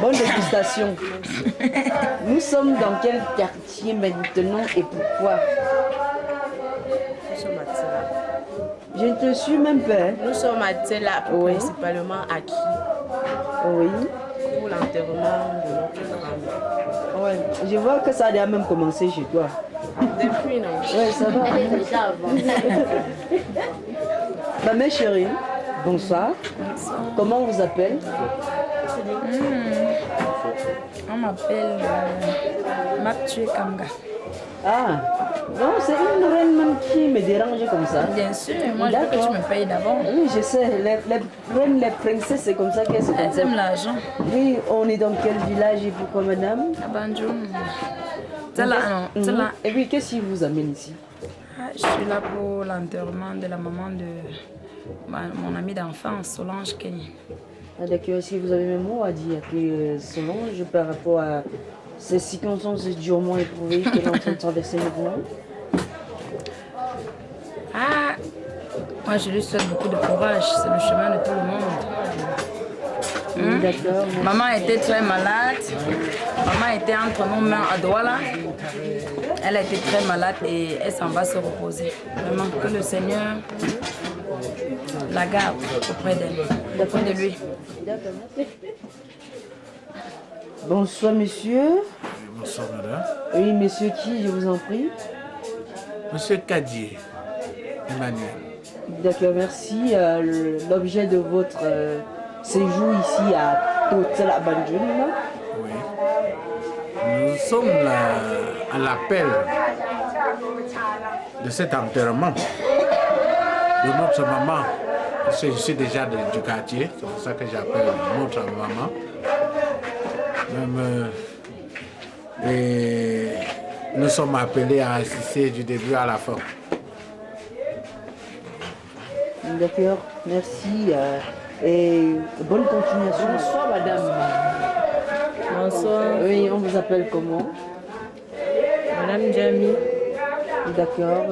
Bonne dégustation. Nous sommes dans quel quartier maintenant et pourquoi? Je ne te suis même pas. Nous sommes à Tsela, principalement acquis. Oui. Pour l'enterrement de notre grand-mère. Ouais. Je vois que ça a déjà même commencé chez toi. Depuis, non? Oui, ça va. Elle est déjà avancée. Bah, mes chéris, bonsoir. Comment on vous appelle? On m'appelle Mathieu Kamga. Ah, non, c'est une reine même qui me dérange comme ça. Bien sûr, moi je veux que tu me payes d'avant. Oui, je sais, les reines, les princesses, c'est comme ça qu'elles se Elles aiment l'argent. Oui, on est dans quel village et pourquoi madame? À Banjoum. Et puis, qu'est-ce qui vous amène ici? Je suis là pour l'enterrement de la maman de mon amie d'enfance, Solange Kenny. Ah, d'accord, est-ce que vous avez même mot à dire que Solange par rapport à ces circonstances durement éprouvées qu'elle est en train de traverser maintenant? Ah, moi je lui souhaite beaucoup de courage, c'est le chemin de tout le monde. D'accord. Maman était très malade, maman était entre nos mains à Douala. Elle a été très malade et elle s'en va se reposer. Vraiment, que le Seigneur la garde auprès d'elle, auprès de lui. D'accord, merci. Bonsoir, monsieur. Bonsoir, madame. Oui, monsieur qui, je vous en prie? Monsieur Kadier, Emmanuel. D'accord, merci. L'objet de votre séjour ici à Totel à Banjoum. Oui. Nous sommes là à l'appel de cet enterrement de notre maman. Parce que je suis déjà du quartier, c'est pour ça que j'appelle notre maman. Même, et nous sommes appelés à assister du début à la fin. D'accord, merci. Et bonne continuation. Bonsoir, madame. Bonsoir. Oui, on vous appelle comment? Madame Jamie. D'accord.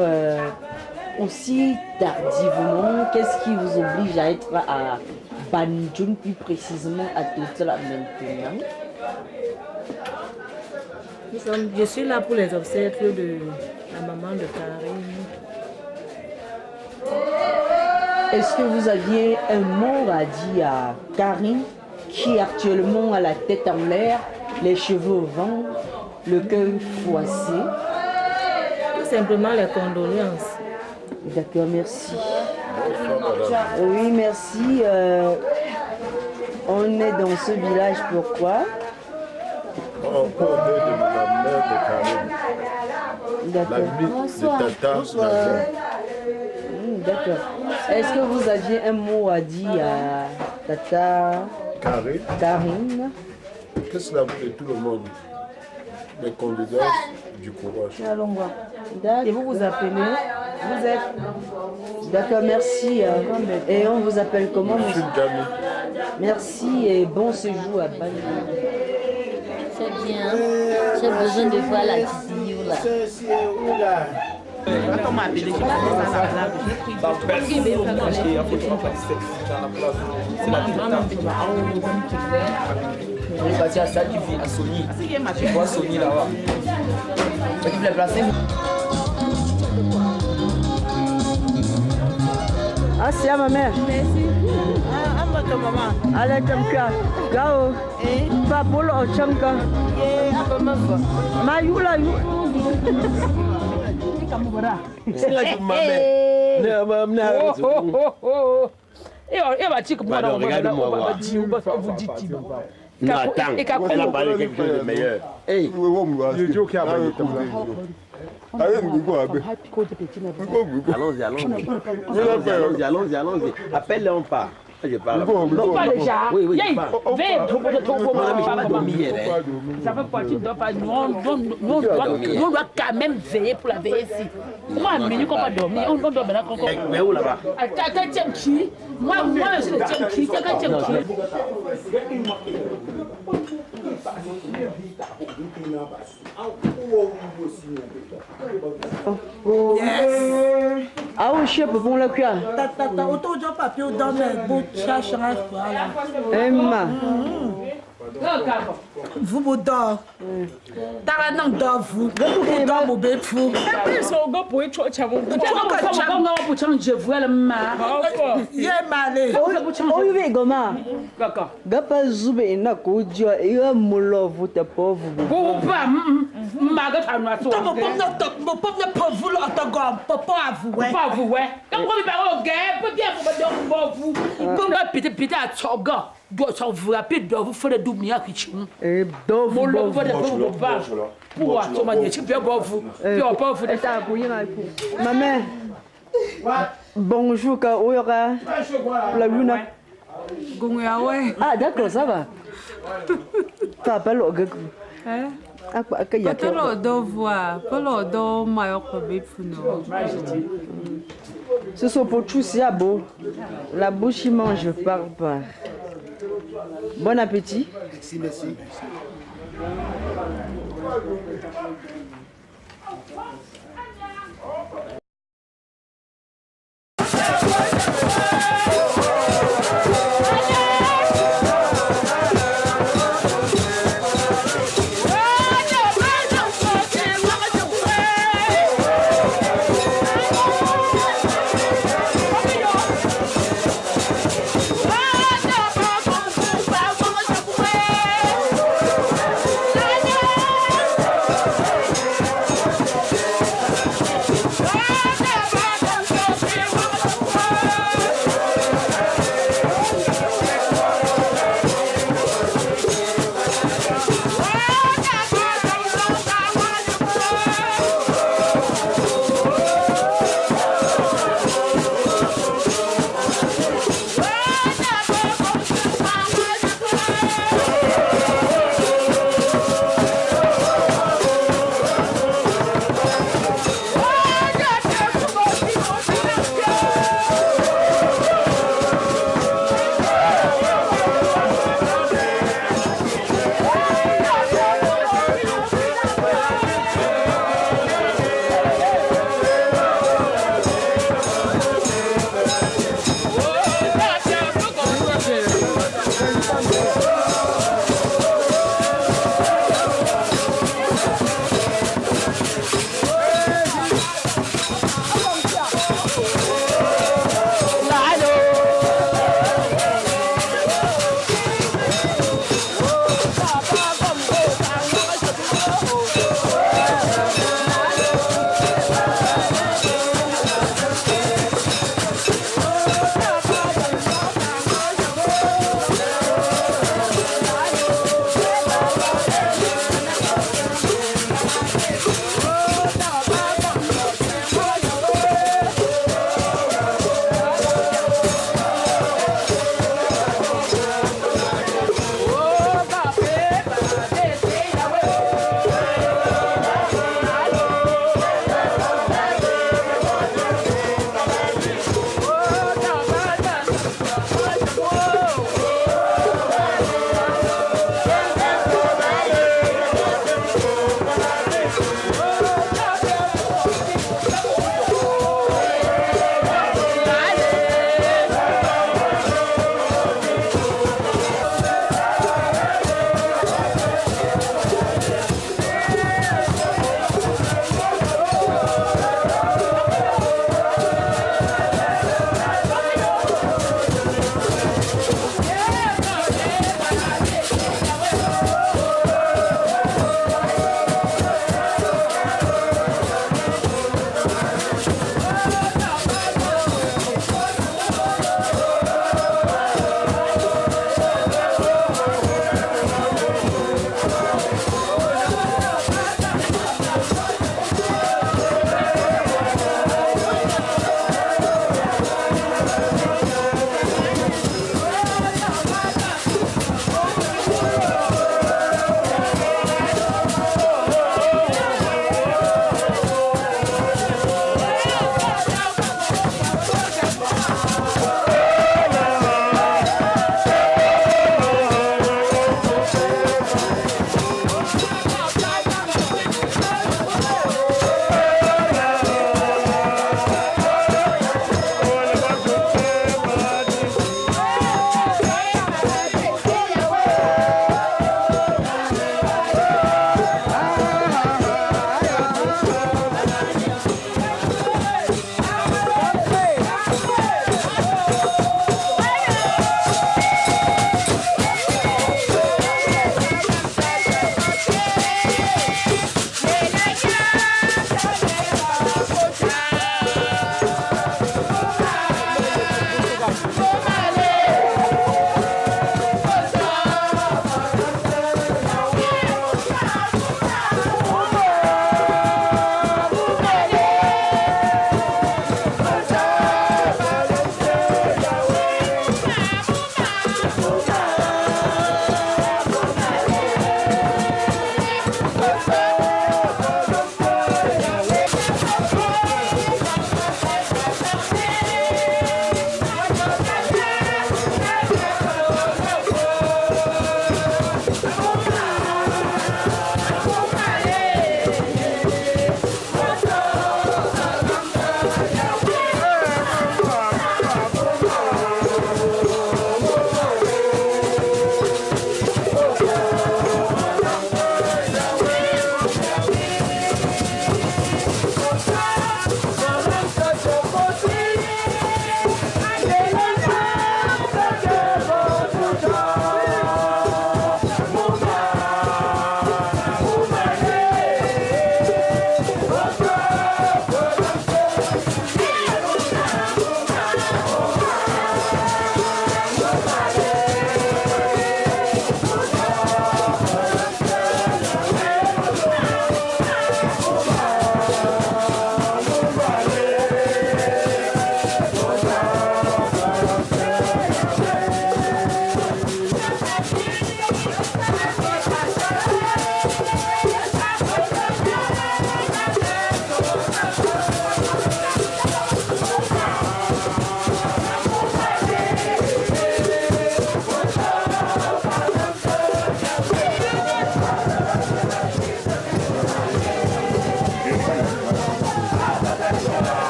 Aussi tardivement, qu'est-ce qui vous oblige à être à Banjoum, plus précisément à Totel maintenant? Je suis là pour les obsèques de la maman de Karine. Est-ce que vous aviez un mot à dire à Karine, qui est actuellement à la tête en l'air, les cheveux au vent, le cœur froissé? Tout simplement les condoléances. D'accord, merci. Oui, merci. On est dans ce village, pourquoi? Pour de la mère de Karine. D'accord. De Tata. D'accord. Est-ce que vous aviez un mot à dire à Tata Karine? Que cela vous de tout le monde. Mes condoléances, du courage. Allons voir. Et vous vous appelez? Vous êtes? D'accord, merci. Et on vous appelle comment? Monsieur Djami. Merci et bon séjour à Bali. C'est bien. J'ai besoin de voir la vidéo là. Quand on m'a appelé, je suis pas dans la blague. On est parti à ça qui vit à Sony. Je vois Sony là-bas. Tu peux les placer? Ah, c'est à ma mère. Merci. Ah, votre maman. Allez, Chamka. Gao. Pas pour le Chamka. Mayula. C'est là que ma mère. Regarde-moi. Non, attends, elle a parlé quelque chose de meilleur. Hey, allons-y. Appelle-le, on part. Je parle. Non, pas déjà. Oui. Ça fait partie de pas. Nous, on doit quand même veiller pour la veiller ici. Moi, à minuit, on va dormir. On doit dormir là. Mais où là-bas? Attends, tiens qui? Moi, je suis le tiens qui. Tiens qui? Ah oui, chef, bon le cœur. Tata, autant de papier dans mes bouts, cherche un Emma. Vous vous dort. T'as un an d'or, vous. Vous dort, mon bébé fou. Ils sont gars pour être tu as mon je vois le mal. Il est malé. Oh, il est goma. D'accord. Gapa zoube ina kodio il est molo vous te pauvre. Vous pas maga ta noa so. Mon pauvre pauvre là ta gomme. Papa avoué. Papa avoué. Quand vous parlez au gars, peut bien vous vous. Comme la petite à tsoga. Doit s'en vous rapide doit vous faire le double à kitchen. Et doit vous le faire pour pas. Pour toi manier tu bien bon vous. Tu pas vous ta bouillir pour. Maman. Bonjour ka oyora. La luna. Ah d'accord, ça va. Papa le gars. Hein? Pas le dos voix, pas le dos maillot funo. Ce sont pour tous ya beau. La bouche il mange, je parle pas. Bon appétit. Merci, merci.